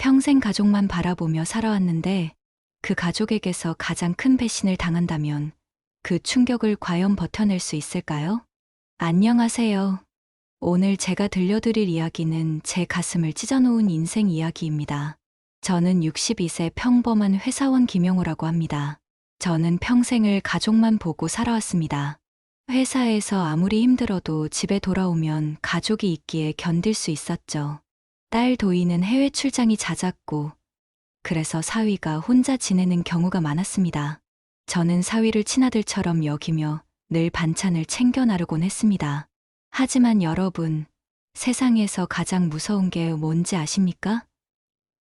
평생 가족만 바라보며 살아왔는데 그 가족에게서 가장 큰 배신을 당한다면 그 충격을 과연 버텨낼 수 있을까요? 안녕하세요. 오늘 제가 들려드릴 이야기는 제 가슴을 찢어놓은 인생 이야기입니다. 저는 62세 평범한 회사원 김영우라고 합니다. 저는 평생을 가족만 보고 살아왔습니다. 회사에서 아무리 힘들어도 집에 돌아오면 가족이 있기에 견딜 수 있었죠. 딸 도희는 해외 출장이 잦았고, 그래서 사위가 혼자 지내는 경우가 많았습니다. 저는 사위를 친아들처럼 여기며 늘 반찬을 챙겨 나르곤 했습니다. 하지만 여러분, 세상에서 가장 무서운 게 뭔지 아십니까?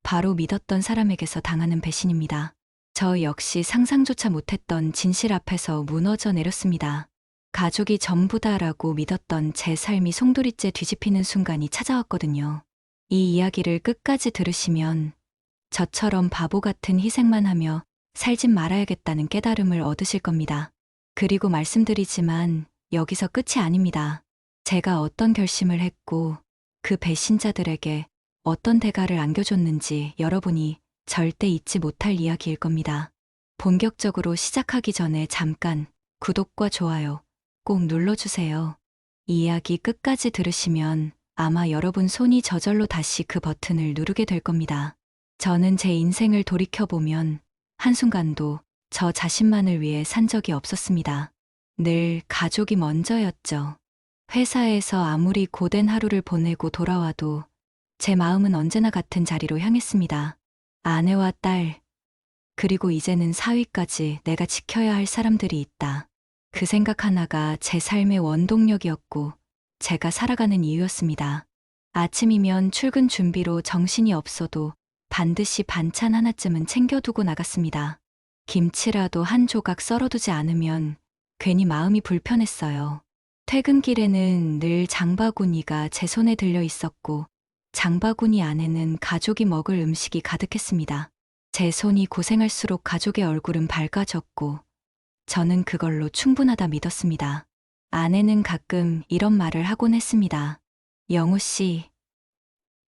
바로 믿었던 사람에게서 당하는 배신입니다. 저 역시 상상조차 못했던 진실 앞에서 무너져 내렸습니다. 가족이 전부다라고 믿었던 제 삶이 송두리째 뒤집히는 순간이 찾아왔거든요. 이 이야기를 끝까지 들으시면 저처럼 바보 같은 희생만 하며 살진 말아야겠다는 깨달음을 얻으실 겁니다. 그리고 말씀드리지만 여기서 끝이 아닙니다. 제가 어떤 결심을 했고 그 배신자들에게 어떤 대가를 안겨줬는지 여러분이 절대 잊지 못할 이야기일 겁니다. 본격적으로 시작하기 전에 잠깐 구독과 좋아요 꼭 눌러주세요. 이 이야기 끝까지 들으시면 아마 여러분 손이 저절로 다시 그 버튼을 누르게 될 겁니다. 저는 제 인생을 돌이켜보면 한순간도 저 자신만을 위해 산 적이 없었습니다. 늘 가족이 먼저였죠. 회사에서 아무리 고된 하루를 보내고 돌아와도 제 마음은 언제나 같은 자리로 향했습니다. 아내와 딸, 그리고 이제는 사위까지 내가 지켜야 할 사람들이 있다. 그 생각 하나가 제 삶의 원동력이었고 제가 살아가는 이유였습니다. 아침이면 출근 준비로 정신이 없어도 반드시 반찬 하나쯤은 챙겨두고 나갔습니다. 김치라도 한 조각 썰어두지 않으면 괜히 마음이 불편했어요. 퇴근길에는 늘 장바구니가 제 손에 들려 있었고 장바구니 안에는 가족이 먹을 음식이 가득했습니다. 제 손이 고생할수록 가족의 얼굴은 밝아졌고 저는 그걸로 충분하다 믿었습니다. 아내는 가끔 이런 말을 하곤 했습니다. 영우 씨,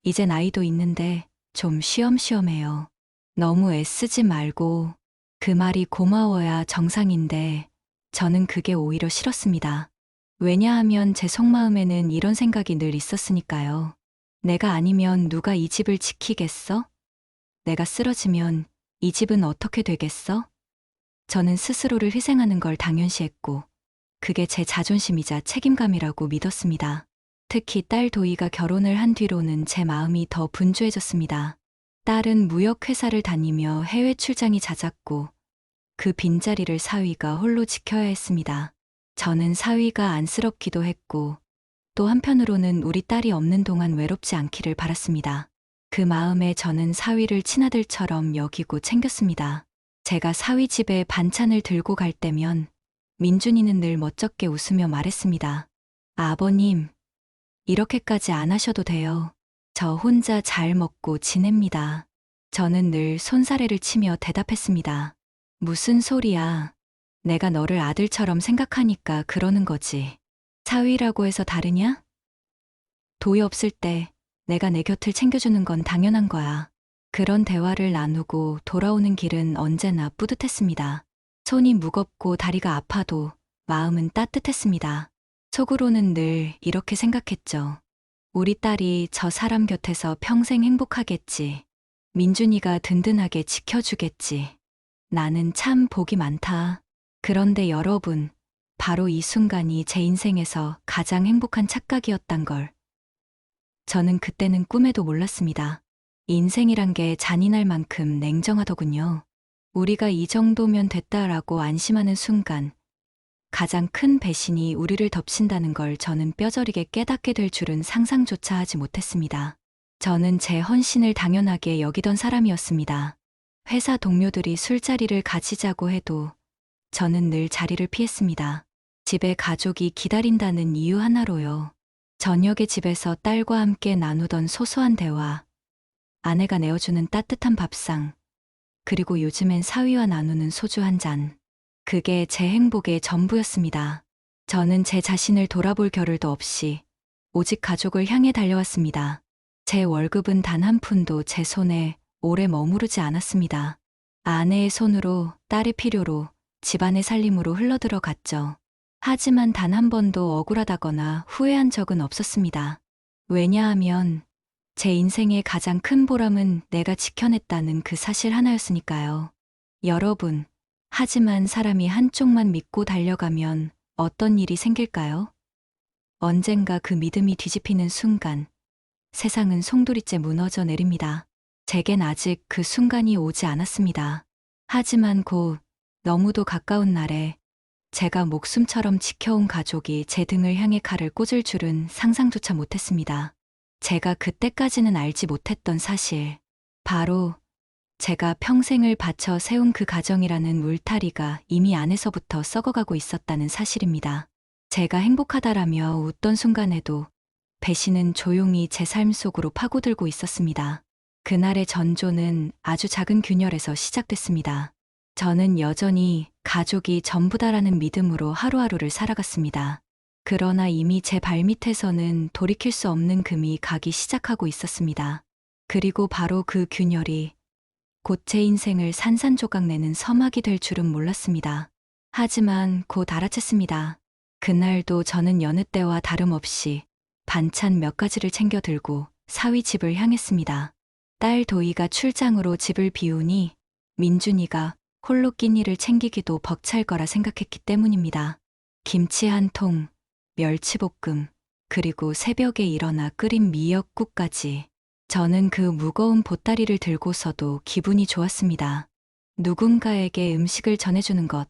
이제 나이도 있는데 좀 쉬엄쉬엄해요. 너무 애쓰지 말고. 그 말이 고마워야 정상인데 저는 그게 오히려 싫었습니다. 왜냐하면 제 속마음에는 이런 생각이 늘 있었으니까요. 내가 아니면 누가 이 집을 지키겠어? 내가 쓰러지면 이 집은 어떻게 되겠어? 저는 스스로를 희생하는 걸 당연시했고 그게 제 자존심이자 책임감이라고 믿었습니다. 특히 딸 도희가 결혼을 한 뒤로는 제 마음이 더 분주해졌습니다. 딸은 무역회사를 다니며 해외 출장이 잦았고 그 빈자리를 사위가 홀로 지켜야 했습니다. 저는 사위가 안쓰럽기도 했고 또 한편으로는 우리 딸이 없는 동안 외롭지 않기를 바랐습니다. 그 마음에 저는 사위를 친아들처럼 여기고 챙겼습니다. 제가 사위 집에 반찬을 들고 갈 때면 민준이는 늘 멋쩍게 웃으며 말했습니다. 아버님, 이렇게까지 안 하셔도 돼요. 저 혼자 잘 먹고 지냅니다. 저는 늘 손사래를 치며 대답했습니다. 무슨 소리야. 내가 너를 아들처럼 생각하니까 그러는 거지. 사위라고 해서 다르냐? 도희 없을 때 내가 내 곁을 챙겨주는 건 당연한 거야. 그런 대화를 나누고 돌아오는 길은 언제나 뿌듯했습니다. 손이 무겁고 다리가 아파도 마음은 따뜻했습니다. 속으로는 늘 이렇게 생각했죠. 우리 딸이 저 사람 곁에서 평생 행복하겠지. 민준이가 든든하게 지켜주겠지. 나는 참 복이 많다. 그런데 여러분, 바로 이 순간이 제 인생에서 가장 행복한 착각이었단 걸. 저는 그때는 꿈에도 몰랐습니다. 인생이란 게 잔인할 만큼 냉정하더군요. 우리가 이 정도면 됐다라고 안심하는 순간, 가장 큰 배신이 우리를 덮친다는 걸 저는 뼈저리게 깨닫게 될 줄은 상상조차 하지 못했습니다. 저는 제 헌신을 당연하게 여기던 사람이었습니다. 회사 동료들이 술자리를 가지자고 해도 저는 늘 자리를 피했습니다. 집에 가족이 기다린다는 이유 하나로요. 저녁에 집에서 딸과 함께 나누던 소소한 대화, 아내가 내어주는 따뜻한 밥상, 그리고 요즘엔 사위와 나누는 소주 한 잔. 그게 제 행복의 전부였습니다. 저는 제 자신을 돌아볼 겨를도 없이 오직 가족을 향해 달려왔습니다. 제 월급은 단 한 푼도 제 손에 오래 머무르지 않았습니다. 아내의 손으로, 딸의 필요로, 집안의 살림으로 흘러들어갔죠. 하지만 단 한 번도 억울하다거나 후회한 적은 없었습니다. 왜냐하면 제 인생의 가장 큰 보람은 내가 지켜냈다는 그 사실 하나였으니까요. 여러분, 하지만 사람이 한쪽만 믿고 달려가면 어떤 일이 생길까요? 언젠가 그 믿음이 뒤집히는 순간, 세상은 송두리째 무너져 내립니다. 제겐 아직 그 순간이 오지 않았습니다. 하지만 곧 너무도 가까운 날에 제가 목숨처럼 지켜온 가족이 제 등을 향해 칼을 꽂을 줄은 상상조차 못했습니다. 제가 그때까지는 알지 못했던 사실, 바로 제가 평생을 바쳐 세운 그 가정이라는 울타리가 이미 안에서부터 썩어가고 있었다는 사실입니다. 제가 행복하다라며 웃던 순간에도 배신은 조용히 제 삶 속으로 파고들고 있었습니다. 그날의 전조는 아주 작은 균열에서 시작됐습니다. 저는 여전히 가족이 전부다라는 믿음으로 하루하루를 살아갔습니다. 그러나 이미 제 발밑에서는 돌이킬 수 없는 금이 가기 시작하고 있었습니다. 그리고 바로 그 균열이 곧 제 인생을 산산조각 내는 서막이 될 줄은 몰랐습니다. 하지만 곧 알아챘습니다. 그날도 저는 여느 때와 다름없이 반찬 몇 가지를 챙겨 들고 사위 집을 향했습니다. 딸 도희가 출장으로 집을 비우니 민준이가 홀로 끼니를 챙기기도 벅찰 거라 생각했기 때문입니다. 김치 한 통, 멸치볶음, 그리고 새벽에 일어나 끓인 미역국까지. 저는 그 무거운 보따리를 들고서도 기분이 좋았습니다. 누군가에게 음식을 전해주는 것,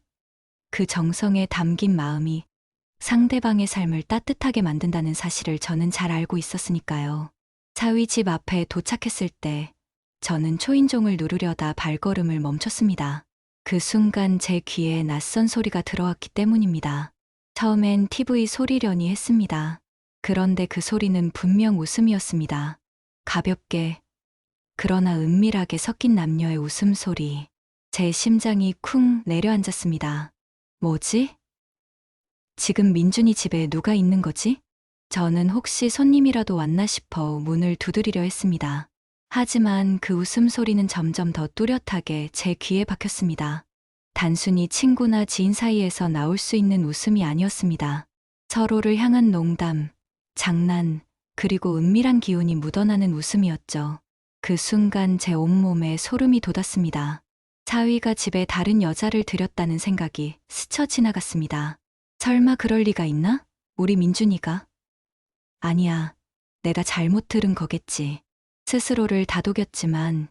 그 정성에 담긴 마음이 상대방의 삶을 따뜻하게 만든다는 사실을 저는 잘 알고 있었으니까요. 사위 집 앞에 도착했을 때 저는 초인종을 누르려다 발걸음을 멈췄습니다. 그 순간 제 귀에 낯선 소리가 들어왔기 때문입니다. 처음엔 TV 소리려니 했습니다. 그런데 그 소리는 분명 웃음이었습니다. 가볍게, 그러나 은밀하게 섞인 남녀의 웃음소리. 제 심장이 쿵 내려앉았습니다. 뭐지? 지금 민준이 집에 누가 있는 거지? 저는 혹시 손님이라도 왔나 싶어 문을 두드리려 했습니다. 하지만 그 웃음소리는 점점 더 뚜렷하게 제 귀에 박혔습니다. 단순히 친구나 지인 사이에서 나올 수 있는 웃음이 아니었습니다. 서로를 향한 농담, 장난, 그리고 은밀한 기운이 묻어나는 웃음이었죠. 그 순간 제 온몸에 소름이 돋았습니다. 사위가 집에 다른 여자를 들였다는 생각이 스쳐 지나갔습니다. 설마 그럴 리가 있나? 우리 민준이가? 아니야, 내가 잘못 들은 거겠지. 스스로를 다독였지만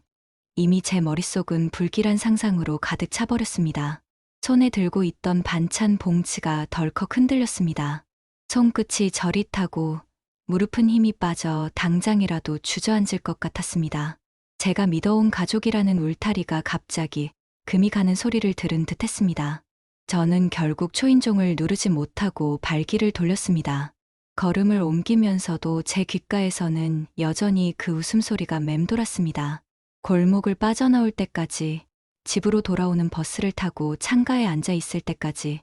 이미 제 머릿속은 불길한 상상으로 가득 차버렸습니다. 손에 들고 있던 반찬 봉지가 덜컥 흔들렸습니다. 손끝이 저릿하고 무릎은 힘이 빠져 당장이라도 주저앉을 것 같았습니다. 제가 믿어온 가족이라는 울타리가 갑자기 금이 가는 소리를 들은 듯 했습니다. 저는 결국 초인종을 누르지 못하고 발길을 돌렸습니다. 걸음을 옮기면서도 제 귓가에서는 여전히 그 웃음소리가 맴돌았습니다. 골목을 빠져나올 때까지, 집으로 돌아오는 버스를 타고 창가에 앉아 있을 때까지,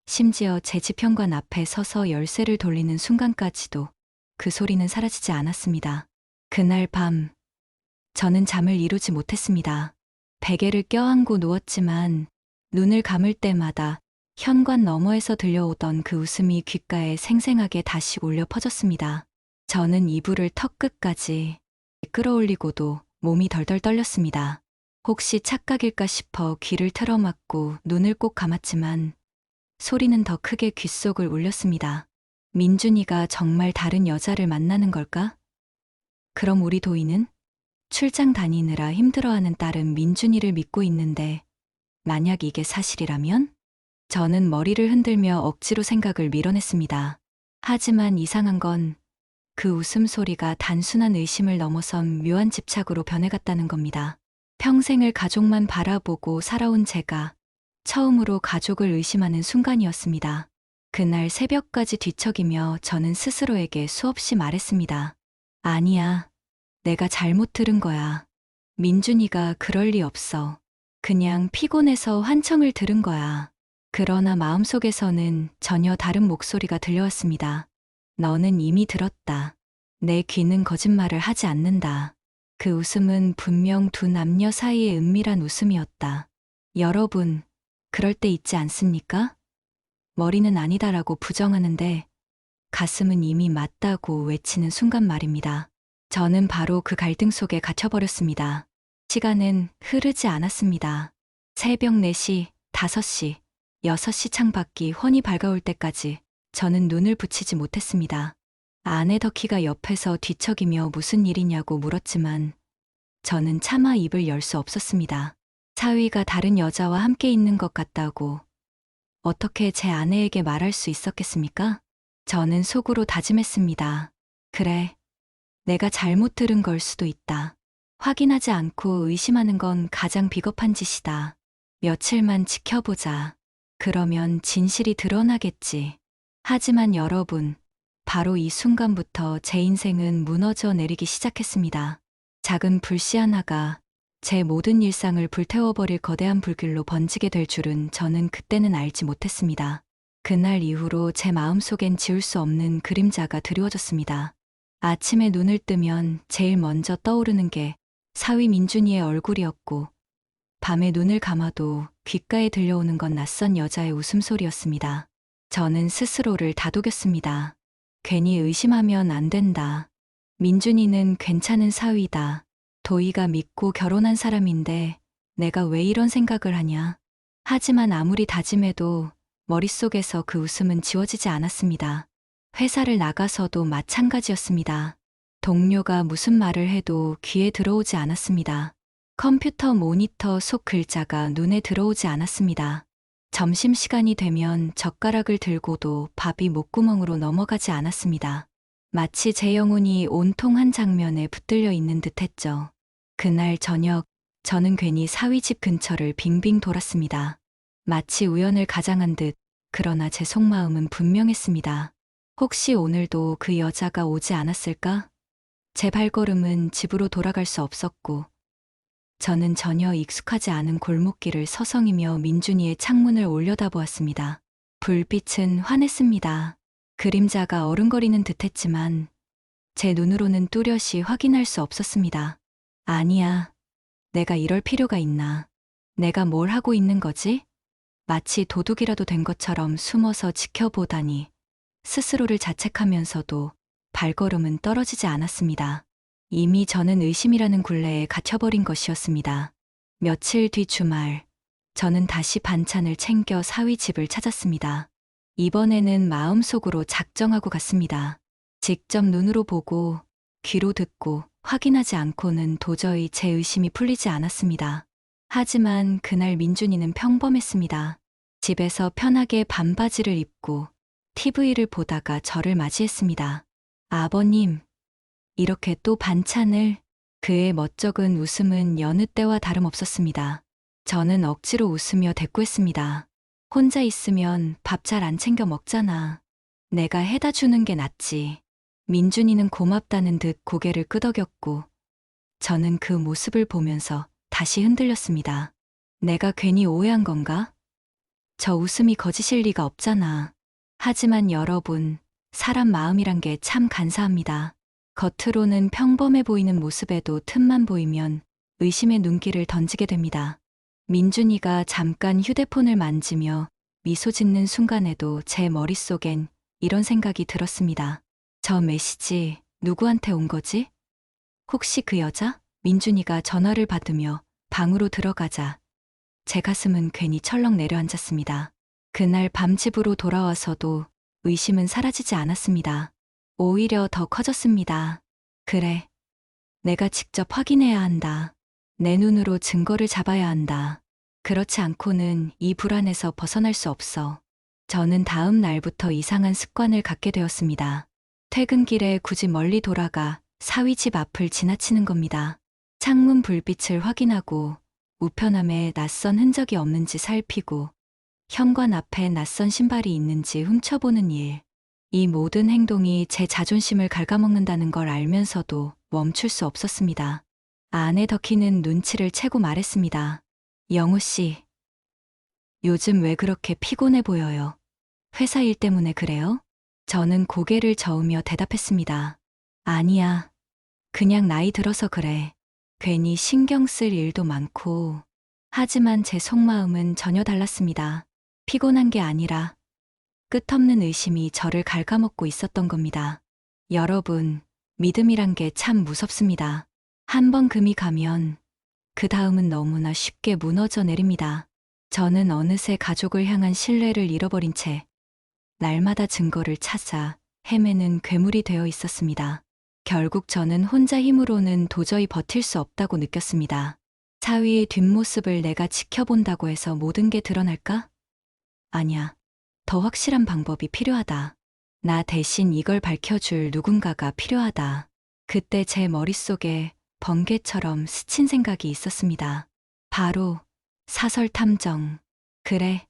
심지어 제 집 현관 앞에 서서 열쇠를 돌리는 순간까지도 그 소리는 사라지지 않았습니다. 그날 밤, 저는 잠을 이루지 못했습니다. 베개를 껴안고 누웠지만 눈을 감을 때마다 현관 너머에서 들려오던 그 웃음이 귓가에 생생하게 다시 울려 퍼졌습니다. 저는 이불을 턱 끝까지 끌어올리고도 몸이 덜덜 떨렸습니다. 혹시 착각일까 싶어 귀를 틀어막고 눈을 꼭 감았지만 소리는 더 크게 귓속을 울렸습니다. 민준이가 정말 다른 여자를 만나는 걸까? 그럼 우리 도희는? 출장 다니느라 힘들어하는 딸은 민준이를 믿고 있는데 만약 이게 사실이라면? 저는 머리를 흔들며 억지로 생각을 밀어냈습니다. 하지만 이상한 건 그 웃음소리가 단순한 의심을 넘어선 묘한 집착으로 변해갔다는 겁니다. 평생을 가족만 바라보고 살아온 제가 처음으로 가족을 의심하는 순간이었습니다. 그날 새벽까지 뒤척이며 저는 스스로에게 수없이 말했습니다. 아니야, 내가 잘못 들은 거야. 민준이가 그럴 리 없어. 그냥 피곤해서 환청을 들은 거야. 그러나 마음속에서는 전혀 다른 목소리가 들려왔습니다. 너는 이미 들었다. 내 귀는 거짓말을 하지 않는다. 그 웃음은 분명 두 남녀 사이의 은밀한 웃음이었다. 여러분, 그럴 때 있지 않습니까? 머리는 아니다라고 부정하는데 가슴은 이미 맞다고 외치는 순간 말입니다. 저는 바로 그 갈등 속에 갇혀버렸습니다. 시간은 흐르지 않았습니다. 새벽 4시, 5시, 6시 창밖이 훤히 밝아올 때까지 저는 눈을 붙이지 못했습니다. 아내 덕희가 옆에서 뒤척이며 무슨 일이냐고 물었지만 저는 차마 입을 열 수 없었습니다. 사위가 다른 여자와 함께 있는 것 같다고 어떻게 제 아내에게 말할 수 있었겠습니까? 저는 속으로 다짐했습니다. 그래, 내가 잘못 들은 걸 수도 있다. 확인하지 않고 의심하는 건 가장 비겁한 짓이다. 며칠만 지켜보자. 그러면 진실이 드러나겠지. 하지만 여러분, 바로 이 순간부터 제 인생은 무너져 내리기 시작했습니다. 작은 불씨 하나가 제 모든 일상을 불태워버릴 거대한 불길로 번지게 될 줄은 저는 그때는 알지 못했습니다. 그날 이후로 제 마음속엔 지울 수 없는 그림자가 드리워졌습니다. 아침에 눈을 뜨면 제일 먼저 떠오르는 게 사위 민준이의 얼굴이었고, 밤에 눈을 감아도 귓가에 들려오는 건 낯선 여자의 웃음소리였습니다. 저는 스스로를 다독였습니다. 괜히 의심하면 안 된다. 민준이는 괜찮은 사위다. 도희가 믿고 결혼한 사람인데 내가 왜 이런 생각을 하냐. 하지만 아무리 다짐해도 머릿속에서 그 웃음은 지워지지 않았습니다. 회사를 나가서도 마찬가지였습니다. 동료가 무슨 말을 해도 귀에 들어오지 않았습니다. 컴퓨터 모니터 속 글자가 눈에 들어오지 않았습니다. 점심시간이 되면 젓가락을 들고도 밥이 목구멍으로 넘어가지 않았습니다. 마치 제 영혼이 온통 한 장면에 붙들려 있는 듯했죠. 그날 저녁, 저는 괜히 사위 집 근처를 빙빙 돌았습니다. 마치 우연을 가장한 듯, 그러나 제 속마음은 분명했습니다. 혹시 오늘도 그 여자가 오지 않았을까? 제 발걸음은 집으로 돌아갈 수 없었고, 저는 전혀 익숙하지 않은 골목길을 서성이며 민준이의 창문을 올려다보았습니다. 불빛은 환했습니다. 그림자가 어른거리는 듯했지만 제 눈으로는 뚜렷이 확인할 수 없었습니다. 아니야, 내가 이럴 필요가 있나. 내가 뭘 하고 있는 거지? 마치 도둑이라도 된 것처럼 숨어서 지켜보다니 스스로를 자책하면서도 발걸음은 떨어지지 않았습니다. 이미 저는 의심이라는 굴레에 갇혀버린 것이었습니다. 며칠 뒤 주말, 저는 다시 반찬을 챙겨 사위 집을 찾았습니다. 이번에는 마음속으로 작정하고 갔습니다. 직접 눈으로 보고 귀로 듣고 확인하지 않고는 도저히 제 의심이 풀리지 않았습니다. 하지만 그날 민준이는 평범했습니다. 집에서 편하게 반바지를 입고 TV를 보다가 저를 맞이했습니다. 아버님, 이렇게 또 반찬을. 그의 멋쩍은 웃음은 여느 때와 다름없었습니다. 저는 억지로 웃으며 대꾸했습니다. 혼자 있으면 밥 잘 안 챙겨 먹잖아. 내가 해다 주는 게 낫지. 민준이는 고맙다는 듯 고개를 끄덕였고, 저는 그 모습을 보면서 다시 흔들렸습니다. 내가 괜히 오해한 건가? 저 웃음이 거짓일 리가 없잖아. 하지만 여러분, 사람 마음이란 게 참 간사합니다. 겉으로는 평범해 보이는 모습에도 틈만 보이면 의심의 눈길을 던지게 됩니다. 민준이가 잠깐 휴대폰을 만지며 미소 짓는 순간에도 제 머릿속엔 이런 생각이 들었습니다. 저 메시지 누구한테 온 거지? 혹시 그 여자? 민준이가 전화를 받으며 방으로 들어가자 제 가슴은 괜히 철렁 내려앉았습니다. 그날 밤 집으로 돌아와서도 의심은 사라지지 않았습니다. 오히려 더 커졌습니다. 그래, 내가 직접 확인해야 한다. 내 눈으로 증거를 잡아야 한다. 그렇지 않고는 이 불안에서 벗어날 수 없어. 저는 다음 날부터 이상한 습관을 갖게 되었습니다. 퇴근길에 굳이 멀리 돌아가 사위 집 앞을 지나치는 겁니다. 창문 불빛을 확인하고 우편함에 낯선 흔적이 없는지 살피고 현관 앞에 낯선 신발이 있는지 훔쳐보는 일. 이 모든 행동이 제 자존심을 갉아먹는다는 걸 알면서도 멈출 수 없었습니다. 아내 덕희는 눈치를 채고 말했습니다. 영우 씨, 요즘 왜 그렇게 피곤해 보여요? 회사 일 때문에 그래요? 저는 고개를 저으며 대답했습니다. 아니야, 그냥 나이 들어서 그래. 괜히 신경 쓸 일도 많고. 하지만 제 속마음은 전혀 달랐습니다. 피곤한 게 아니라 끝없는 의심이 저를 갉아먹고 있었던 겁니다. 여러분, 믿음이란 게 참 무섭습니다. 한 번 금이 가면 그 다음은 너무나 쉽게 무너져 내립니다. 저는 어느새 가족을 향한 신뢰를 잃어버린 채 날마다 증거를 찾아 헤매는 괴물이 되어 있었습니다. 결국 저는 혼자 힘으로는 도저히 버틸 수 없다고 느꼈습니다. 사위의 뒷모습을 내가 지켜본다고 해서 모든 게 드러날까? 아니야. 더 확실한 방법이 필요하다. 나 대신 이걸 밝혀줄 누군가가 필요하다. 그때 제 머릿속에 번개처럼 스친 생각이 있었습니다. 바로 사설 탐정. 그래.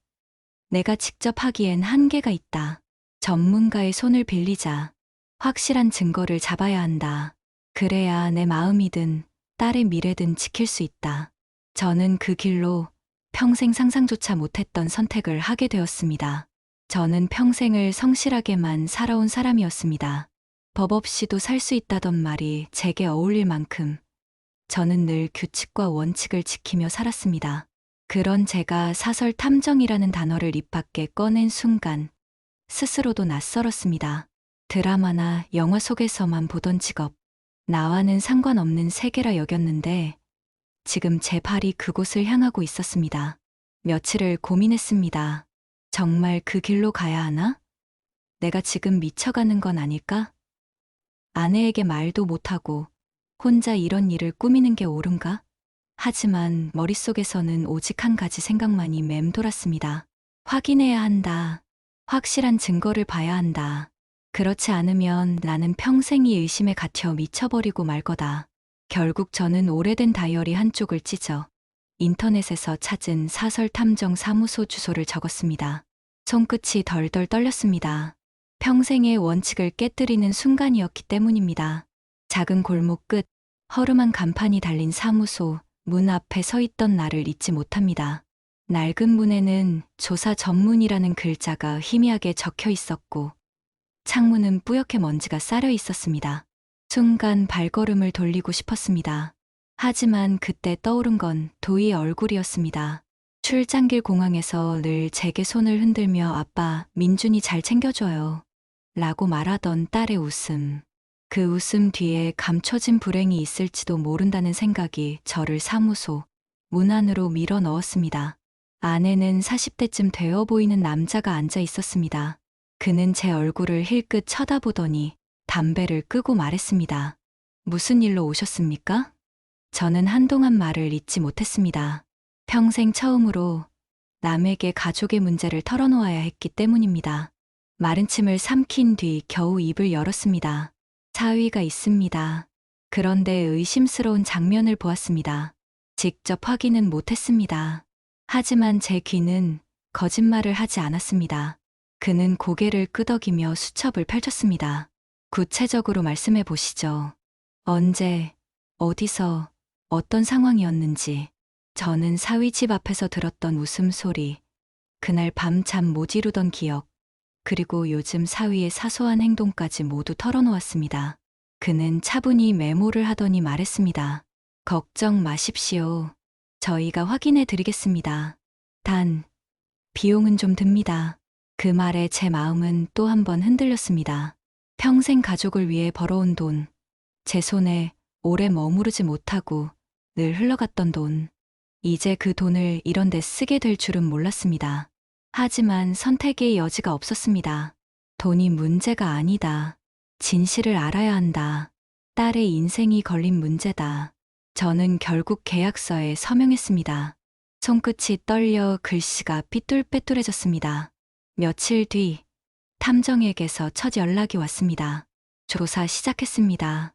내가 직접 하기엔 한계가 있다. 전문가의 손을 빌리자. 확실한 증거를 잡아야 한다. 그래야 내 마음이든 딸의 미래든 지킬 수 있다. 저는 그 길로 평생 상상조차 못했던 선택을 하게 되었습니다. 저는 평생을 성실하게만 살아온 사람이었습니다. 법 없이도 살 수 있다던 말이 제게 어울릴 만큼 저는 늘 규칙과 원칙을 지키며 살았습니다. 그런 제가 사설 탐정이라는 단어를 입 밖에 꺼낸 순간 스스로도 낯설었습니다. 드라마나 영화 속에서만 보던 직업, 나와는 상관없는 세계라 여겼는데 지금 제 발이 그곳을 향하고 있었습니다. 며칠을 고민했습니다. 정말 그 길로 가야 하나? 내가 지금 미쳐가는 건 아닐까? 아내에게 말도 못하고 혼자 이런 일을 꾸미는 게 옳은가? 하지만 머릿속에서는 오직 한 가지 생각만이 맴돌았습니다. 확인해야 한다. 확실한 증거를 봐야 한다. 그렇지 않으면 나는 평생이 의심에 갇혀 미쳐버리고 말 거다. 결국 저는 오래된 다이어리 한쪽을 찢어 인터넷에서 찾은 사설 탐정 사무소 주소를 적었습니다. 손끝이 덜덜 떨렸습니다. 평생의 원칙을 깨뜨리는 순간이었기 때문입니다. 작은 골목 끝, 허름한 간판이 달린 사무소 문 앞에 서 있던 나를 잊지 못합니다. 낡은 문에는 조사 전문이라는 글자가 희미하게 적혀 있었고 창문은 뿌옇게 먼지가 쌓여 있었습니다. 순간 발걸음을 돌리고 싶었습니다. 하지만 그때 떠오른 건 도희의 얼굴이었습니다. 출장길 공항에서 늘 제게 손을 흔들며 아빠, 민준이 잘 챙겨줘요. 라고 말하던 딸의 웃음. 그 웃음 뒤에 감춰진 불행이 있을지도 모른다는 생각이 저를 사무소 문 안으로 밀어 넣었습니다. 안에는 40대쯤 되어 보이는 남자가 앉아 있었습니다. 그는 제 얼굴을 힐끗 쳐다보더니 담배를 끄고 말했습니다. 무슨 일로 오셨습니까? 저는 한동안 말을 잇지 못했습니다. 평생 처음으로 남에게 가족의 문제를 털어놓아야 했기 때문입니다. 마른 침을 삼킨 뒤 겨우 입을 열었습니다. 사위가 있습니다. 그런데 의심스러운 장면을 보았습니다. 직접 확인은 못했습니다. 하지만 제 귀는 거짓말을 하지 않았습니다. 그는 고개를 끄덕이며 수첩을 펼쳤습니다. 구체적으로 말씀해 보시죠. 언제, 어디서, 어떤 상황이었는지. 저는 사위 집 앞에서 들었던 웃음소리, 그날 밤 잠 못 이루던 기억, 그리고 요즘 사위의 사소한 행동까지 모두 털어놓았습니다. 그는 차분히 메모를 하더니 말했습니다. 걱정 마십시오. 저희가 확인해 드리겠습니다. 단, 비용은 좀 듭니다. 그 말에 제 마음은 또 한 번 흔들렸습니다. 평생 가족을 위해 벌어온 돈, 제 손에 오래 머무르지 못하고 늘 흘러갔던 돈, 이제 그 돈을 이런 데 쓰게 될 줄은 몰랐습니다. 하지만 선택의 여지가 없었습니다. 돈이 문제가 아니다. 진실을 알아야 한다. 딸의 인생이 걸린 문제다. 저는 결국 계약서에 서명했습니다. 손끝이 떨려 글씨가 삐뚤빼뚤해졌습니다. 며칠 뒤 탐정에게서 첫 연락이 왔습니다. 조사 시작했습니다.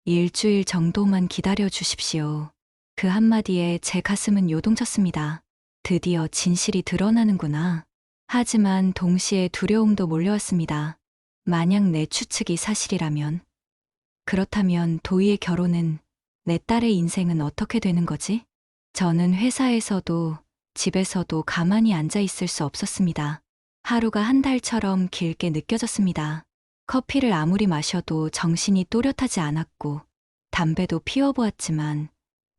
일주일 정도만 기다려 주십시오. 그 한마디에 제 가슴은 요동쳤습니다. 드디어 진실이 드러나는구나. 하지만 동시에 두려움도 몰려왔습니다. 만약 내 추측이 사실이라면, 그렇다면 도희의 결혼은, 내 딸의 인생은 어떻게 되는 거지? 저는 회사에서도 집에서도 가만히 앉아 있을 수 없었습니다. 하루가 한 달처럼 길게 느껴졌습니다. 커피를 아무리 마셔도 정신이 또렷하지 않았고, 담배도 피워보았지만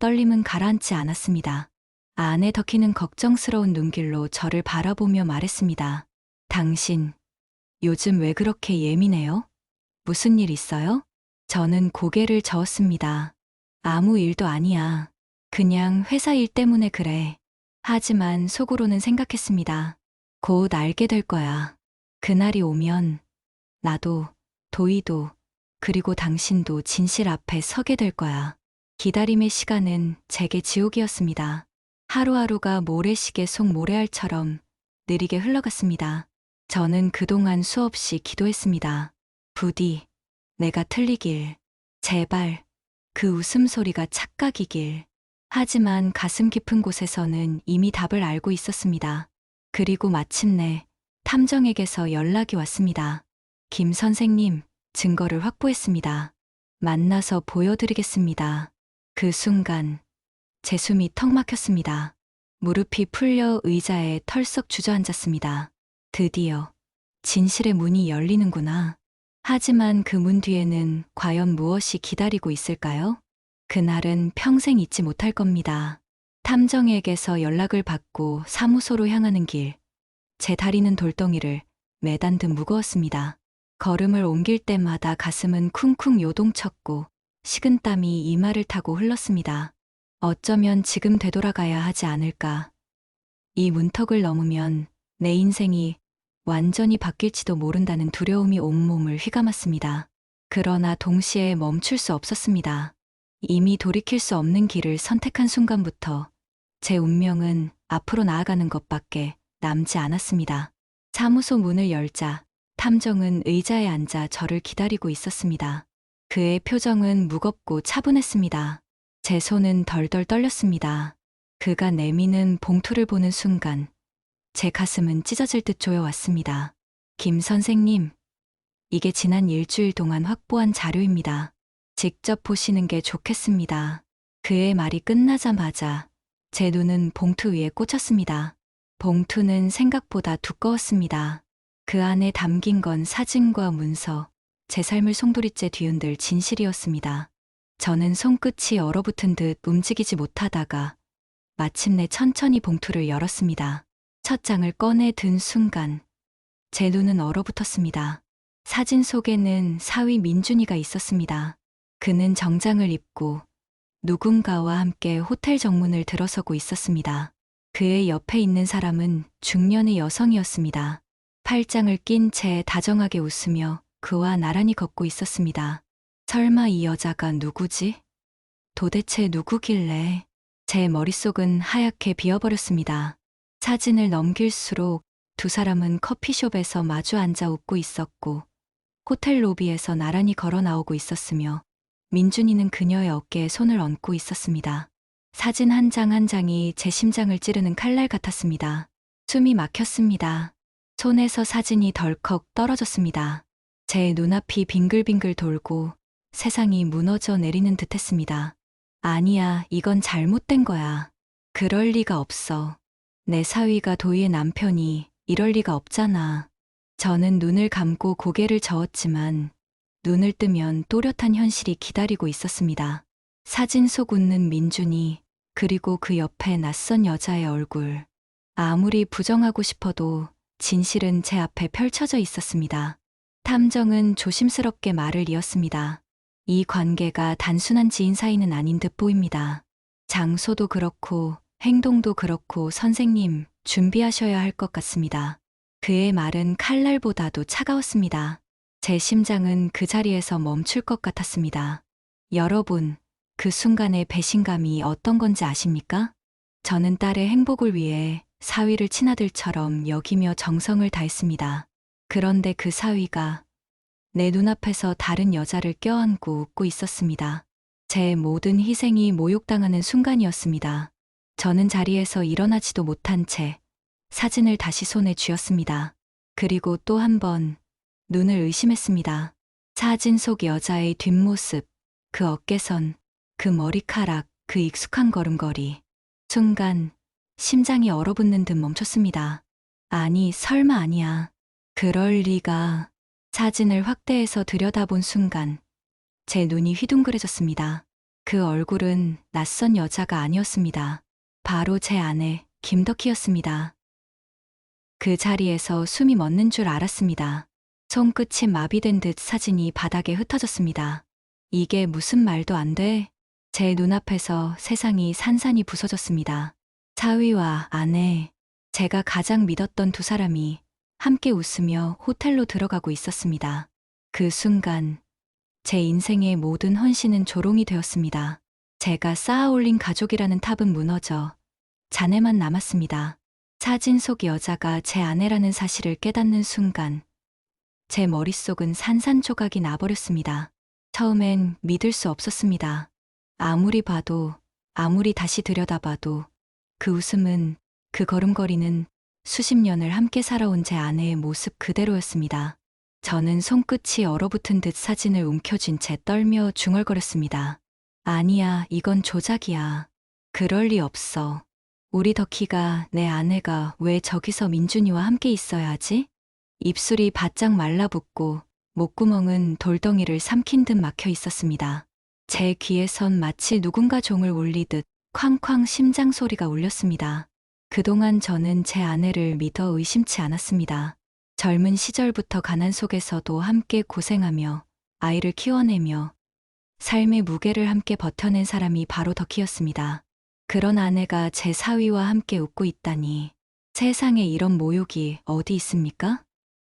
떨림은 가라앉지 않았습니다. 안에 덕히는 걱정스러운 눈길로 저를 바라보며 말했습니다. 당신, 요즘 왜 그렇게 예민해요? 무슨 일 있어요? 저는 고개를 저었습니다. 아무 일도 아니야. 그냥 회사 일 때문에 그래. 하지만 속으로는 생각했습니다. 곧 알게 될 거야. 그날이 오면 나도, 도희도, 그리고 당신도 진실 앞에 서게 될 거야. 기다림의 시간은 제게 지옥이었습니다. 하루하루가 모래시계 속 모래알처럼 느리게 흘러갔습니다. 저는 그동안 수없이 기도했습니다. 부디 내가 틀리길, 제발 그 웃음소리가 착각이길. 하지만 가슴 깊은 곳에서는 이미 답을 알고 있었습니다. 그리고 마침내 탐정에게서 연락이 왔습니다. 김 선생님, 증거를 확보했습니다. 만나서 보여드리겠습니다. 그 순간 제 숨이 턱 막혔습니다. 무릎이 풀려 의자에 털썩 주저앉았습니다. 드디어 진실의 문이 열리는구나. 하지만 그 문 뒤에는 과연 무엇이 기다리고 있을까요? 그날은 평생 잊지 못할 겁니다. 탐정에게서 연락을 받고 사무소로 향하는 길, 제 다리는 돌덩이를 매단 듯 무거웠습니다. 걸음을 옮길 때마다 가슴은 쿵쿵 요동쳤고 식은땀이 이마를 타고 흘렀습니다. 어쩌면 지금 되돌아가야 하지 않을까. 이 문턱을 넘으면 내 인생이 완전히 바뀔지도 모른다는 두려움이 온몸을 휘감았습니다. 그러나 동시에 멈출 수 없었습니다. 이미 돌이킬 수 없는 길을 선택한 순간부터 제 운명은 앞으로 나아가는 것밖에 남지 않았습니다. 사무소 문을 열자 탐정은 의자에 앉아 저를 기다리고 있었습니다. 그의 표정은 무겁고 차분했습니다. 제 손은 덜덜 떨렸습니다. 그가 내미는 봉투를 보는 순간 제 가슴은 찢어질 듯 조여왔습니다. 김 선생님, 이게 지난 일주일 동안 확보한 자료입니다. 직접 보시는 게 좋겠습니다. 그의 말이 끝나자마자 제 눈은 봉투 위에 꽂혔습니다. 봉투는 생각보다 두꺼웠습니다. 그 안에 담긴 건 사진과 문서, 제 삶을 송두리째 뒤흔들 진실이었습니다. 저는 손끝이 얼어붙은 듯 움직이지 못하다가 마침내 천천히 봉투를 열었습니다. 첫 장을 꺼내 든 순간 제 눈은 얼어붙었습니다. 사진 속에는 사위 민준이가 있었습니다. 그는 정장을 입고 누군가와 함께 호텔 정문을 들어서고 있었습니다. 그의 옆에 있는 사람은 중년의 여성이었습니다. 팔짱을 낀 채 다정하게 웃으며 그와 나란히 걷고 있었습니다. 설마 이 여자가 누구지? 도대체 누구길래? 제 머릿속은 하얗게 비어버렸습니다. 사진을 넘길수록 두 사람은 커피숍에서 마주 앉아 웃고 있었고 호텔 로비에서 나란히 걸어 나오고 있었으며 민준이는 그녀의 어깨에 손을 얹고 있었습니다. 사진 한 장 한 장이 제 심장을 찌르는 칼날 같았습니다. 숨이 막혔습니다. 손에서 사진이 덜컥 떨어졌습니다. 제 눈앞이 빙글빙글 돌고 세상이 무너져 내리는 듯했습니다. 아니야, 이건 잘못된 거야. 그럴 리가 없어. 내 사위가 도희의 남편이 이럴 리가 없잖아. 저는 눈을 감고 고개를 저었지만 눈을 뜨면 또렷한 현실이 기다리고 있었습니다. 사진 속 웃는 민준이, 그리고 그 옆에 낯선 여자의 얼굴. 아무리 부정하고 싶어도 진실은 제 앞에 펼쳐져 있었습니다. 탐정은 조심스럽게 말을 이었습니다. 이 관계가 단순한 지인 사이는 아닌 듯 보입니다. 장소도 그렇고 행동도 그렇고 선생님 준비하셔야 할 것 같습니다. 그의 말은 칼날보다도 차가웠습니다. 제 심장은 그 자리에서 멈출 것 같았습니다. 여러분, 그 순간의 배신감이 어떤 건지 아십니까? 저는 딸의 행복을 위해 사위를 친아들처럼 여기며 정성을 다했습니다. 그런데 그 사위가 내 눈앞에서 다른 여자를 껴안고 웃고 있었습니다. 제 모든 희생이 모욕당하는 순간이었습니다. 저는 자리에서 일어나지도 못한 채 사진을 다시 손에 쥐었습니다. 그리고 또 한 번 눈을 의심했습니다. 사진 속 여자의 뒷모습, 그 어깨선, 그 머리카락, 그 익숙한 걸음걸이. 순간 심장이 얼어붙는 듯 멈췄습니다. 아니, 설마 아니야. 그럴 리가. 사진을 확대해서 들여다본 순간 제 눈이 휘둥그레졌습니다. 그 얼굴은 낯선 여자가 아니었습니다. 바로 제 아내 김덕희였습니다. 그 자리에서 숨이 멎는 줄 알았습니다. 손끝이 마비된 듯 사진이 바닥에 흩어졌습니다. 이게 무슨 말도 안 돼? 제 눈앞에서 세상이 산산이 부서졌습니다. 사위와 아내, 제가 가장 믿었던 두 사람이 함께 웃으며 호텔로 들어가고 있었습니다. 그 순간 제 인생의 모든 헌신은 조롱이 되었습니다. 제가 쌓아올린 가족이라는 탑은 무너져 잔해만 남았습니다. 사진 속 여자가 제 아내라는 사실을 깨닫는 순간 제 머릿속은 산산조각이 나버렸습니다. 처음엔 믿을 수 없었습니다. 아무리 봐도, 아무리 다시 들여다봐도 그 웃음은, 그 걸음걸이는 수십 년을 함께 살아온 제 아내의 모습 그대로였습니다. 저는 손끝이 얼어붙은 듯 사진을 움켜쥔 채 떨며 중얼거렸습니다. 아니야, 이건 조작이야. 그럴 리 없어. 우리 덕희가, 내 아내가 왜 저기서 민준이와 함께 있어야 하지? 입술이 바짝 말라붙고 목구멍은 돌덩이를 삼킨 듯 막혀 있었습니다. 제 귀에선 마치 누군가 종을 울리듯 쾅쾅 심장 소리가 울렸습니다. 그동안 저는 제 아내를 믿어 의심치 않았습니다. 젊은 시절부터 가난 속에서도 함께 고생하며 아이를 키워내며 삶의 무게를 함께 버텨낸 사람이 바로 덕희였습니다. 그런 아내가 제 사위와 함께 웃고 있다니 세상에 이런 모욕이 어디 있습니까?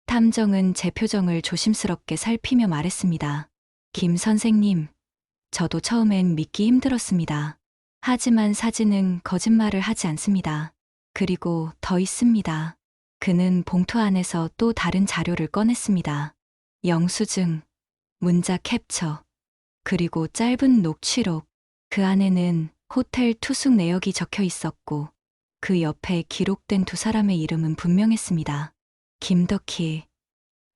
탐정은 제 표정을 조심스럽게 살피며 말했습니다. 김 선생님, 저도 처음엔 믿기 힘들었습니다. 하지만 사진은 거짓말을 하지 않습니다. 그리고 더 있습니다. 그는 봉투 안에서 또 다른 자료를 꺼냈습니다. 영수증, 문자 캡처, 그리고 짧은 녹취록. 그 안에는 호텔 투숙 내역이 적혀 있었고 그 옆에 기록된 두 사람의 이름은 분명했습니다. 김덕희,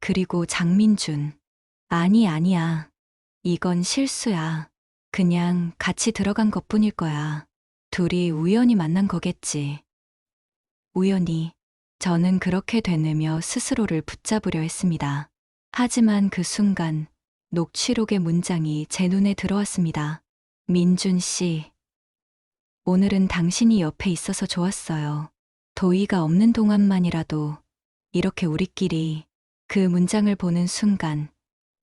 그리고 장민준. 아니야. 이건 실수야. 그냥 같이 들어간 것뿐일 거야. 둘이 우연히 만난 거겠지. 우연히. 저는 그렇게 되뇌며 스스로를 붙잡으려 했습니다. 하지만 그 순간 녹취록의 문장이 제 눈에 들어왔습니다. 민준 씨, 오늘은 당신이 옆에 있어서 좋았어요. 도희가 없는 동안만이라도 이렇게 우리끼리. 그 문장을 보는 순간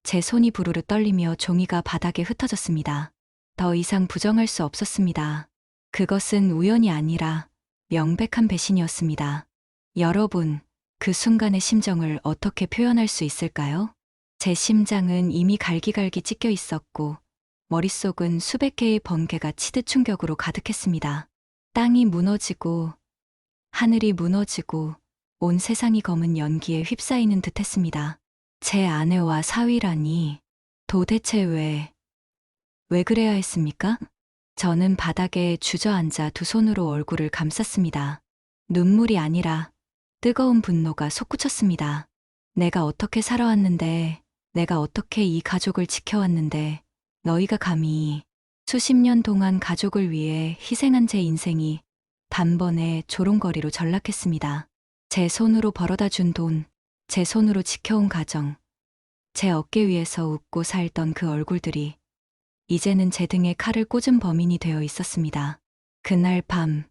제 손이 부르르 떨리며 종이가 바닥에 흩어졌습니다. 더 이상 부정할 수 없었습니다. 그것은 우연이 아니라 명백한 배신이었습니다. 여러분, 그 순간의 심정을 어떻게 표현할 수 있을까요? 제 심장은 이미 갈기갈기 찢겨 있었고 머릿속은 수백 개의 번개가 치듯 충격으로 가득했습니다. 땅이 무너지고 하늘이 무너지고 온 세상이 검은 연기에 휩싸이는 듯 했습니다. 제 아내와 사위라니 도대체 왜 그래야 했습니까? 저는 바닥에 주저앉아 두 손으로 얼굴을 감쌌습니다. 눈물이 아니라 뜨거운 분노가 솟구쳤습니다. 내가 어떻게 살아왔는데, 내가 어떻게 이 가족을 지켜왔는데 너희가 감히 수십 년 동안 가족을 위해 희생한 제 인생이 단번에 조롱거리로 전락했습니다. 제 손으로 벌어다 준 돈, 제 손으로 지켜온 가정, 제 어깨 위에서 웃고 살던 그 얼굴들이 이제는 제 등에 칼을 꽂은 범인이 되어 있었습니다. 그날 밤,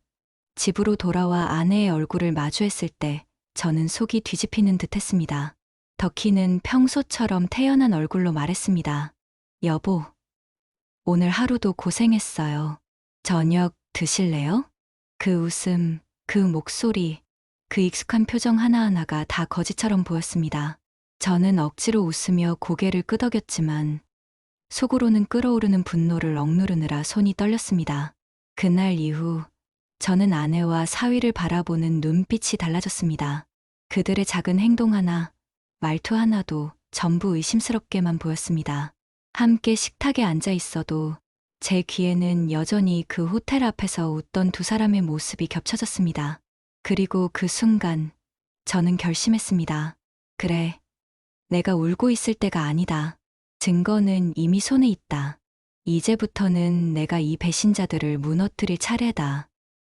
집으로 돌아와 아내의 얼굴을 마주했을 때 저는 속이 뒤집히는 듯 했습니다. 덕희는 평소처럼 태연한 얼굴로 말했습니다. 여보, 오늘 하루도 고생했어요. 저녁 드실래요? 그 웃음, 그 목소리, 그 익숙한 표정 하나하나가 다 거짓처럼 보였습니다. 저는 억지로 웃으며 고개를 끄덕였지만 속으로는 끓어오르는 분노를 억누르느라 손이 떨렸습니다. 그날 이후 저는 아내와 사위를 바라보는 눈빛이 달라졌습니다. 그들의 작은 행동 하나, 말투 하나도 전부 의심스럽게만 보였습니다. 함께 식탁에 앉아 있어도 제 귀에는 여전히 그 호텔 앞에서 웃던 두 사람의 모습이 겹쳐졌습니다. 그리고 그 순간 저는 결심했습니다. 그래, 내가 울고 있을 때가 아니다. 증거는 이미 손에 있다. 이제부터는 내가 이 배신자들을 무너뜨릴 차례다.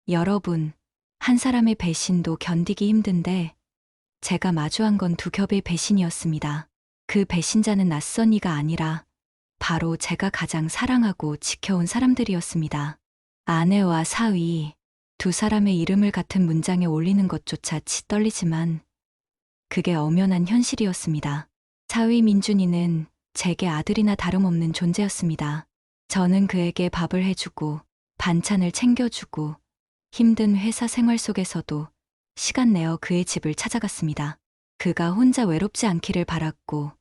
여러분, 한 사람의 배신도 견디기 힘든데 제가 마주한 건 두 겹의 배신이었습니다. 그 배신자는 낯선 이가 아니라 바로 제가 가장 사랑하고 지켜온 사람들이었습니다. 아내와 사위, 두 사람의 이름을 같은 문장에 올리는 것조차 치 떨리지만 그게 엄연한 현실이었습니다. 사위 민준이는 제게 아들이나 다름없는 존재였습니다. 저는 그에게 밥을 해주고 반찬을 챙겨주고 힘든 회사 생활 속에서도 시간 내어 그의 집을 찾아갔습니다. 그가 혼자 외롭지 않기를 바랐고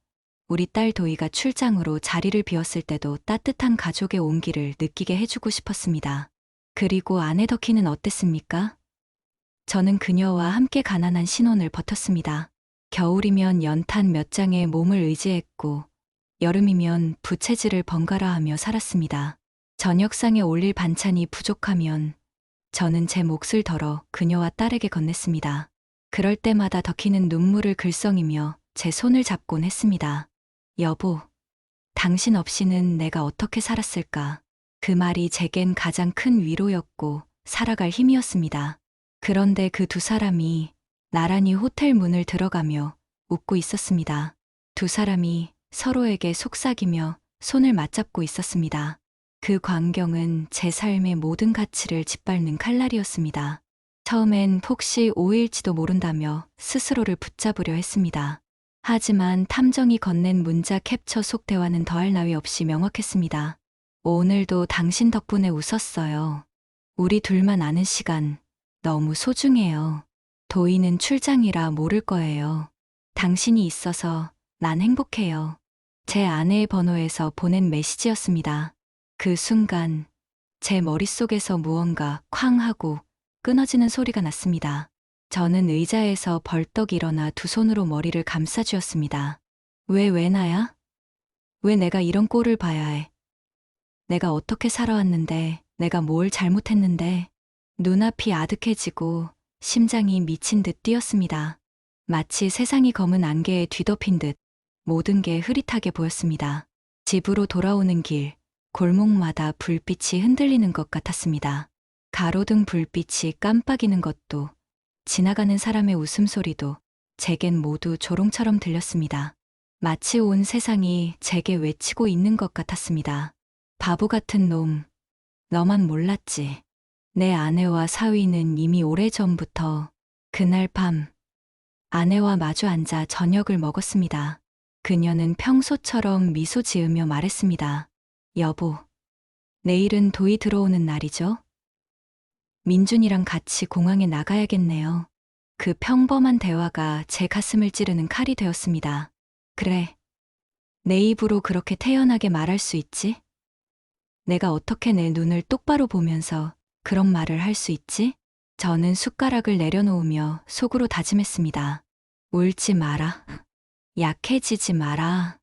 우리 딸 도희가 출장으로 자리를 비웠을 때도 따뜻한 가족의 온기를 느끼게 해주고 싶었습니다. 그리고 아내 덕희는 어땠습니까? 저는 그녀와 함께 가난한 신혼을 버텼습니다. 겨울이면 연탄 몇 장에 몸을 의지했고 여름이면 부채질을 번갈아 하며 살았습니다. 저녁상에 올릴 반찬이 부족하면 저는 제 몫을 덜어 그녀와 딸에게 건넸습니다. 그럴 때마다 덕희는 눈물을 글썽이며 제 손을 잡곤 했습니다. 여보, 당신 없이는 내가 어떻게 살았을까? 그 말이 제겐 가장 큰 위로였고 살아갈 힘이었습니다. 그런데 그 두 사람이 나란히 호텔 문을 들어가며 웃고 있었습니다. 두 사람이 서로에게 속삭이며 손을 맞잡고 있었습니다. 그 광경은 제 삶의 모든 가치를 짓밟는 칼날이었습니다. 처음엔 혹시 오해일지도 모른다며 스스로를 붙잡으려 했습니다. 하지만 탐정이 건넨 문자 캡처 속 대화는 더할 나위 없이 명확했습니다. 오늘도 당신 덕분에 웃었어요. 우리 둘만 아는 시간 너무 소중해요. 도희는 출장이라 모를 거예요. 당신이 있어서 난 행복해요. 제 아내의 번호에서 보낸 메시지였습니다. 그 순간 제 머릿속에서 무언가 쾅 하고 끊어지는 소리가 났습니다. 저는 의자에서 벌떡 일어나 두 손으로 머리를 감싸쥐었습니다. 왜 나야? 왜 내가 이런 꼴을 봐야 해? 내가 어떻게 살아왔는데, 내가 뭘 잘못했는데, 눈앞이 아득해지고 심장이 미친 듯 뛰었습니다. 마치 세상이 검은 안개에 뒤덮인 듯 모든 게 흐릿하게 보였습니다. 집으로 돌아오는 길, 골목마다 불빛이 흔들리는 것 같았습니다. 가로등 불빛이 깜빡이는 것도, 지나가는 사람의 웃음소리도 제겐 모두 조롱처럼 들렸습니다. 마치 온 세상이 제게 외치고 있는 것 같았습니다. 바보 같은 놈, 너만 몰랐지. 내 아내와 사위는 이미 오래전부터 그날 밤 아내와 마주 앉아 저녁을 먹었습니다. 그녀는 평소처럼 미소 지으며 말했습니다. 여보, 내일은 도희 들어오는 날이죠? 민준이랑 같이 공항에 나가야겠네요. 그 평범한 대화가 제 가슴을 찌르는 칼이 되었습니다. 그래, 내 입으로 그렇게 태연하게 말할 수 있지? 내가 어떻게 내 눈을 똑바로 보면서 그런 말을 할 수 있지? 저는 숟가락을 내려놓으며 속으로 다짐했습니다. 울지 마라. 약해지지 마라.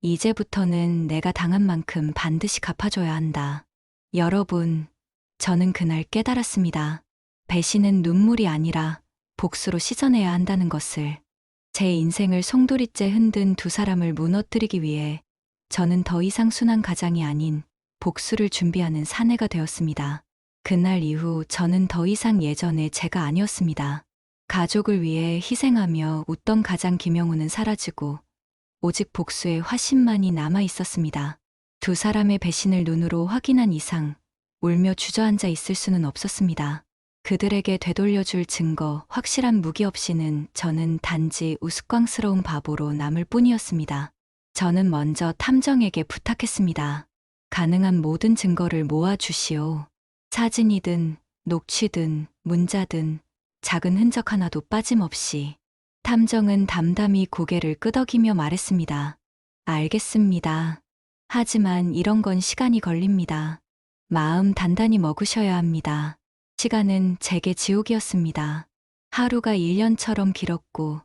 이제부터는 내가 당한 만큼 반드시 갚아줘야 한다. 여러분, 저는 그날 깨달았습니다. 배신은 눈물이 아니라 복수로 씻어내야 한다는 것을. 제 인생을 송두리째 흔든 두 사람을 무너뜨리기 위해 저는 더 이상 순한 가장이 아닌 복수를 준비하는 사내가 되었습니다. 그날 이후 저는 더 이상 예전의 제가 아니었습니다. 가족을 위해 희생하며 웃던 가장 김영우는 사라지고 오직 복수의 화신만이 남아 있었습니다. 두 사람의 배신을 눈으로 확인한 이상 울며 주저앉아 있을 수는 없었습니다. 그들에게 되돌려줄 증거, 확실한 무기 없이는 저는 단지 우스꽝스러운 바보로 남을 뿐이었습니다. 저는 먼저 탐정에게 부탁했습니다. 가능한 모든 증거를 모아주시오. 사진이든 녹취든 문자든 작은 흔적 하나도 빠짐없이. 탐정은 담담히 고개를 끄덕이며 말했습니다. 알겠습니다. 하지만 이런 건 시간이 걸립니다. 마음 단단히 먹으셔야 합니다. 시간은 제게 지옥이었습니다. 하루가 1년처럼 길었고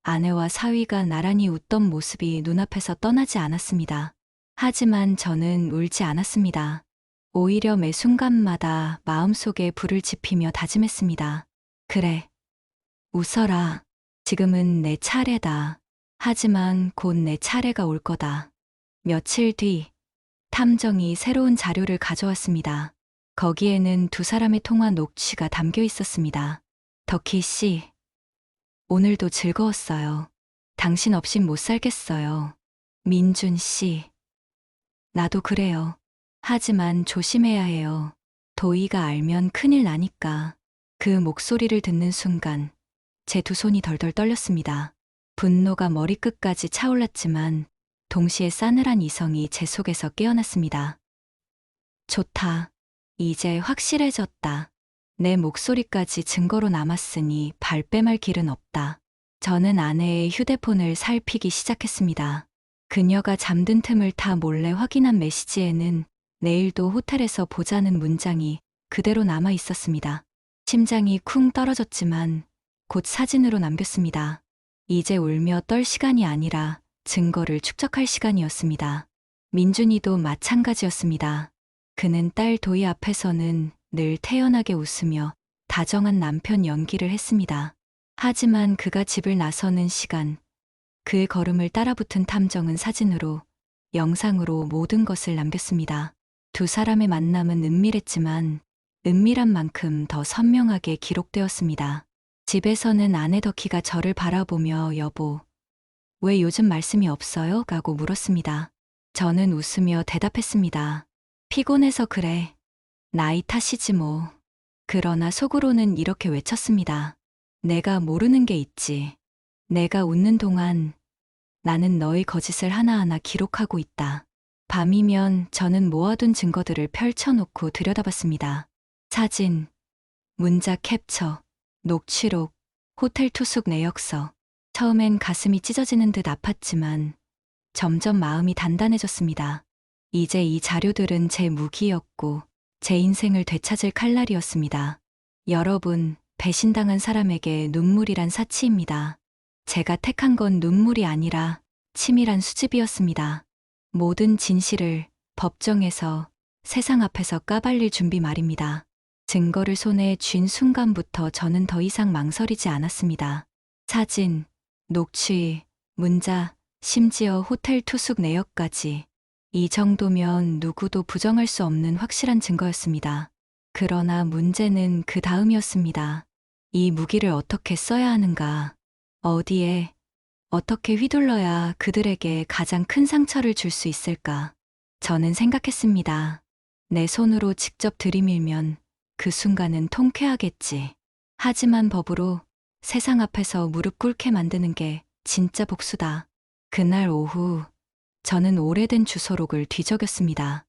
아내와 사위가 나란히 웃던 모습이 눈앞에서 떠나지 않았습니다. 하지만 저는 울지 않았습니다. 오히려 매 순간마다 마음속에 불을 지피며 다짐했습니다. 그래, 웃어라. 지금은 내 차례다. 하지만 곧 내 차례가 올 거다. 며칠 뒤, 탐정이 새로운 자료를 가져왔습니다. 거기에는 두 사람의 통화 녹취가 담겨 있었습니다. 덕희 씨, 오늘도 즐거웠어요. 당신 없인 못 살겠어요. 민준 씨, 나도 그래요. 하지만 조심해야 해요. 도희가 알면 큰일 나니까. 그 목소리를 듣는 순간 제 두 손이 덜덜 떨렸습니다. 분노가 머리끝까지 차올랐지만 동시에 싸늘한 이성이 제 속에서 깨어났습니다. 좋다. 이제 확실해졌다. 내 목소리까지 증거로 남았으니 발뺌할 길은 없다. 저는 아내의 휴대폰을 살피기 시작했습니다. 그녀가 잠든 틈을 타 몰래 확인한 메시지에는 내일도 호텔에서 보자는 문장이 그대로 남아 있었습니다. 심장이 쿵 떨어졌지만 곧 사진으로 남겼습니다. 이제 울며 떨 시간이 아니라 증거를 축적할 시간이었습니다. 민준이도 마찬가지였습니다. 그는 딸 도희 앞에서는 늘 태연하게 웃으며 다정한 남편 연기를 했습니다. 하지만 그가 집을 나서는 시간, 그의 걸음을 따라붙은 탐정은 사진으로, 영상으로 모든 것을 남겼습니다. 두 사람의 만남은 은밀했지만 은밀한 만큼 더 선명하게 기록되었습니다. 집에서는 아내 덕희가 저를 바라보며 여보, 왜 요즘 말씀이 없어요? 라고 물었습니다. 저는 웃으며 대답했습니다. 피곤해서 그래. 나이 탓이지 뭐. 그러나 속으로는 이렇게 외쳤습니다. 내가 모르는 게 있지. 내가 웃는 동안 나는 너의 거짓을 하나하나 기록하고 있다. 밤이면 저는 모아둔 증거들을 펼쳐놓고 들여다봤습니다. 사진, 문자 캡처, 녹취록, 호텔 투숙 내역서. 처음엔 가슴이 찢어지는 듯 아팠지만 점점 마음이 단단해졌습니다. 이제 이 자료들은 제 무기였고 제 인생을 되찾을 칼날이었습니다. 여러분, 배신당한 사람에게 눈물이란 사치입니다. 제가 택한 건 눈물이 아니라 치밀한 수집이었습니다. 모든 진실을 법정에서 세상 앞에서 까발릴 준비 말입니다. 증거를 손에 쥔 순간부터 저는 더 이상 망설이지 않았습니다. 사진, 녹취, 문자, 심지어 호텔 투숙 내역까지. 이 정도면 누구도 부정할 수 없는 확실한 증거였습니다. 그러나 문제는 그 다음이었습니다. 이 무기를 어떻게 써야 하는가, 어디에, 어떻게 휘둘러야 그들에게 가장 큰 상처를 줄 수 있을까. 저는 생각했습니다. 내 손으로 직접 들이밀면 그 순간은 통쾌하겠지. 하지만 법으로 세상 앞에서 무릎 꿇게 만드는 게 진짜 복수다. 그날 오후 저는 오래된 주소록을 뒤적였습니다.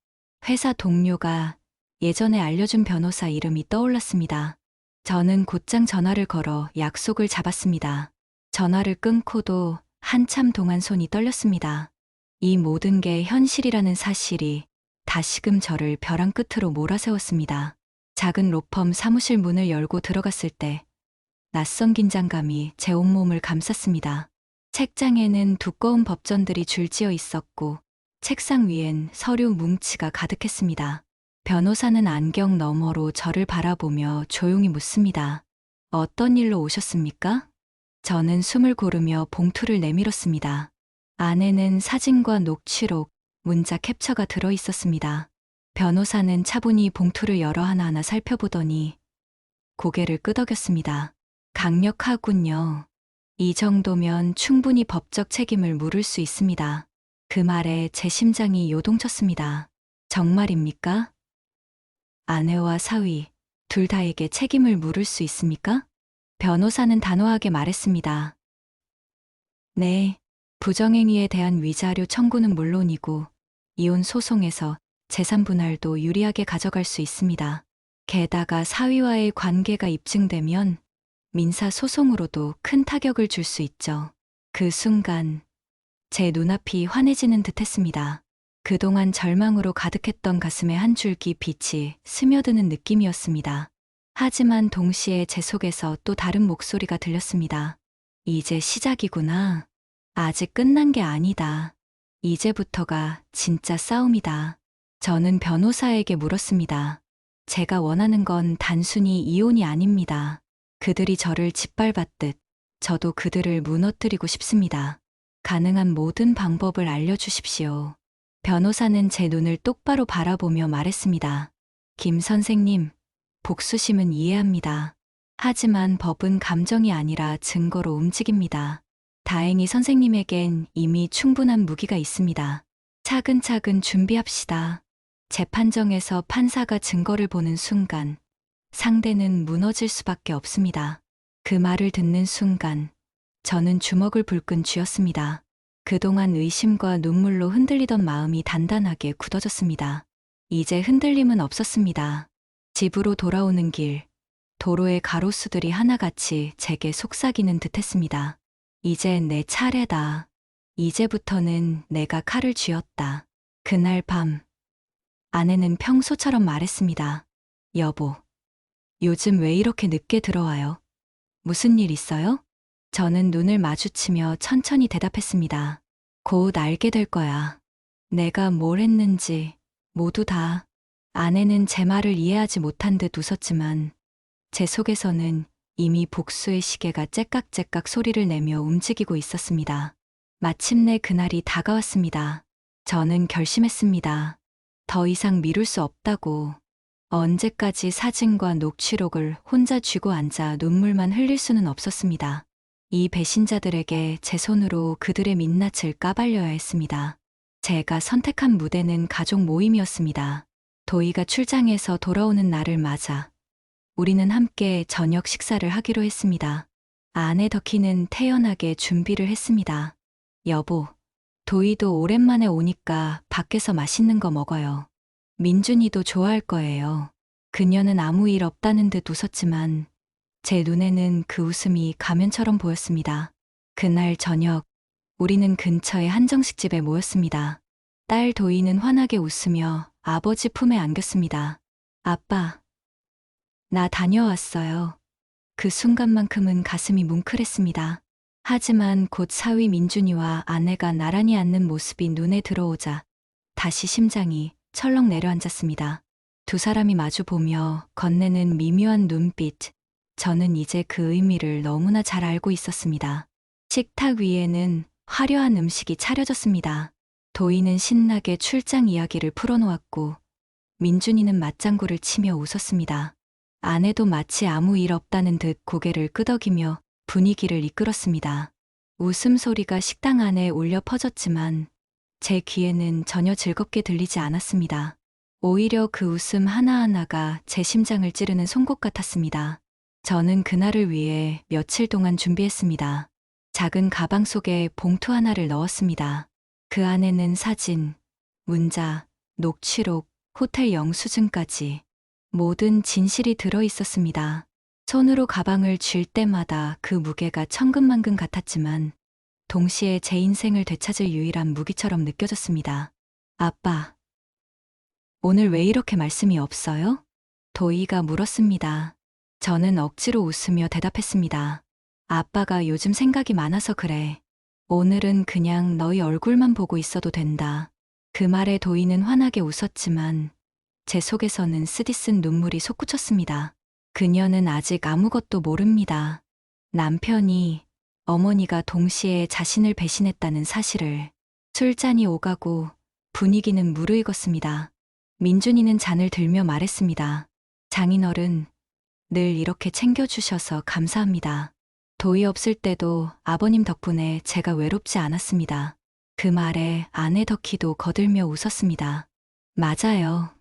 회사 동료가 예전에 알려준 변호사 이름이 떠올랐습니다. 저는 곧장 전화를 걸어 약속을 잡았습니다. 전화를 끊고도 한참 동안 손이 떨렸습니다. 이 모든 게 현실이라는 사실이 다시금 저를 벼랑 끝으로 몰아세웠습니다. 작은 로펌 사무실 문을 열고 들어갔을 때 낯선 긴장감이 제 온몸을 감쌌습니다. 책장에는 두꺼운 법전들이 줄지어 있었고 책상 위엔 서류 뭉치가 가득했습니다. 변호사는 안경 너머로 저를 바라보며 조용히 묻습니다. 어떤 일로 오셨습니까? 저는 숨을 고르며 봉투를 내밀었습니다. 안에는 사진과 녹취록, 문자 캡처가 들어 있었습니다. 변호사는 차분히 봉투를 열어 하나하나 살펴보더니 고개를 끄덕였습니다. 강력하군요. 이 정도면 충분히 법적 책임을 물을 수 있습니다. 그 말에 제 심장이 요동쳤습니다. 정말입니까? 아내와 사위, 둘 다에게 책임을 물을 수 있습니까? 변호사는 단호하게 말했습니다. 네, 부정행위에 대한 위자료 청구는 물론이고 이혼 소송에서 재산 분할도 유리하게 가져갈 수 있습니다. 게다가 사위와의 관계가 입증되면 민사 소송으로도 큰 타격을 줄 수 있죠. 그 순간 제 눈앞이 환해지는 듯했습니다. 그동안 절망으로 가득했던 가슴에 한 줄기 빛이 스며드는 느낌이었습니다. 하지만 동시에 제 속에서 또 다른 목소리가 들렸습니다. 이제 시작이구나. 아직 끝난 게 아니다. 이제부터가 진짜 싸움이다. 저는 변호사에게 물었습니다. 제가 원하는 건 단순히 이혼이 아닙니다. 그들이 저를 짓밟았듯 저도 그들을 무너뜨리고 싶습니다. 가능한 모든 방법을 알려주십시오. 변호사는 제 눈을 똑바로 바라보며 말했습니다. 김 선생님, 복수심은 이해합니다. 하지만 법은 감정이 아니라 증거로 움직입니다. 다행히 선생님에겐 이미 충분한 무기가 있습니다. 차근차근 준비합시다. 재판정에서 판사가 증거를 보는 순간 상대는 무너질 수밖에 없습니다. 그 말을 듣는 순간 저는 주먹을 불끈 쥐었습니다. 그동안 의심과 눈물로 흔들리던 마음이 단단하게 굳어졌습니다. 이제 흔들림은 없었습니다. 집으로 돌아오는 길, 도로의 가로수들이 하나같이 제게 속삭이는 듯했습니다. 이제 내 차례다. 이제부터는 내가 칼을 쥐었다. 그날 밤, 아내는 평소처럼 말했습니다. 여보, 요즘 왜 이렇게 늦게 들어와요? 무슨 일 있어요? 저는 눈을 마주치며 천천히 대답했습니다. 곧 알게 될 거야. 내가 뭘 했는지 모두 다. 아내는 제 말을 이해하지 못한 듯 웃었지만 제 속에서는 이미 복수의 시계가 째깍째깍 소리를 내며 움직이고 있었습니다. 마침내 그날이 다가왔습니다. 저는 결심했습니다. 더 이상 미룰 수 없다고. 언제까지 사진과 녹취록을 혼자 쥐고 앉아 눈물만 흘릴 수는 없었습니다. 이 배신자들에게 제 손으로 그들의 민낯을 까발려야 했습니다. 제가 선택한 무대는 가족 모임이었습니다. 도희가 출장해서 돌아오는 날을 맞아 우리는 함께 저녁 식사를 하기로 했습니다. 아내 덕희는 태연하게 준비를 했습니다. 여보, 도희도 오랜만에 오니까 밖에서 맛있는 거 먹어요. 민준이도 좋아할 거예요. 그녀는 아무 일 없다는 듯 웃었지만 제 눈에는 그 웃음이 가면처럼 보였습니다. 그날 저녁, 우리는 근처의 한정식집에 모였습니다. 딸 도희는 환하게 웃으며 아버지 품에 안겼습니다. 아빠, 나 다녀왔어요. 그 순간만큼은 가슴이 뭉클했습니다. 하지만 곧 사위 민준이와 아내가 나란히 앉는 모습이 눈에 들어오자 다시 심장이 철렁 내려앉았습니다. 두 사람이 마주보며 건네는 미묘한 눈빛, 저는 이제 그 의미를 너무나 잘 알고 있었습니다. 식탁 위에는 화려한 음식이 차려졌습니다. 도희는 신나게 출장 이야기를 풀어놓았고 민준이는 맞장구를 치며 웃었습니다. 아내도 마치 아무 일 없다는 듯 고개를 끄덕이며 분위기를 이끌었습니다. 웃음소리가 식당 안에 울려 퍼졌지만 제 귀에는 전혀 즐겁게 들리지 않았습니다. 오히려 그 웃음 하나하나가 제 심장을 찌르는 송곳 같았습니다. 저는 그날을 위해 며칠 동안 준비했습니다. 작은 가방 속에 봉투 하나를 넣었습니다. 그 안에는 사진, 문자, 녹취록, 호텔 영수증까지 모든 진실이 들어 있었습니다. 손으로 가방을 쥘 때마다 그 무게가 천근만근 같았지만 동시에 제 인생을 되찾을 유일한 무기처럼 느껴졌습니다. 아빠, 오늘 왜 이렇게 말씀이 없어요? 도희가 물었습니다. 저는 억지로 웃으며 대답했습니다. 아빠가 요즘 생각이 많아서 그래. 오늘은 그냥 너희 얼굴만 보고 있어도 된다. 그 말에 도희는 환하게 웃었지만 제 속에서는 쓰디쓴 눈물이 솟구쳤습니다. 그녀는 아직 아무것도 모릅니다. 남편이, 어머니가 동시에 자신을 배신했다는 사실을. 술잔이 오가고 분위기는 무르익었습니다. 민준이는 잔을 들며 말했습니다. 장인어른, 늘 이렇게 챙겨주셔서 감사합니다. 도희 없을 때도 아버님 덕분에 제가 외롭지 않았습니다. 그 말에 아내 덕희도 거들며 웃었습니다. 맞아요.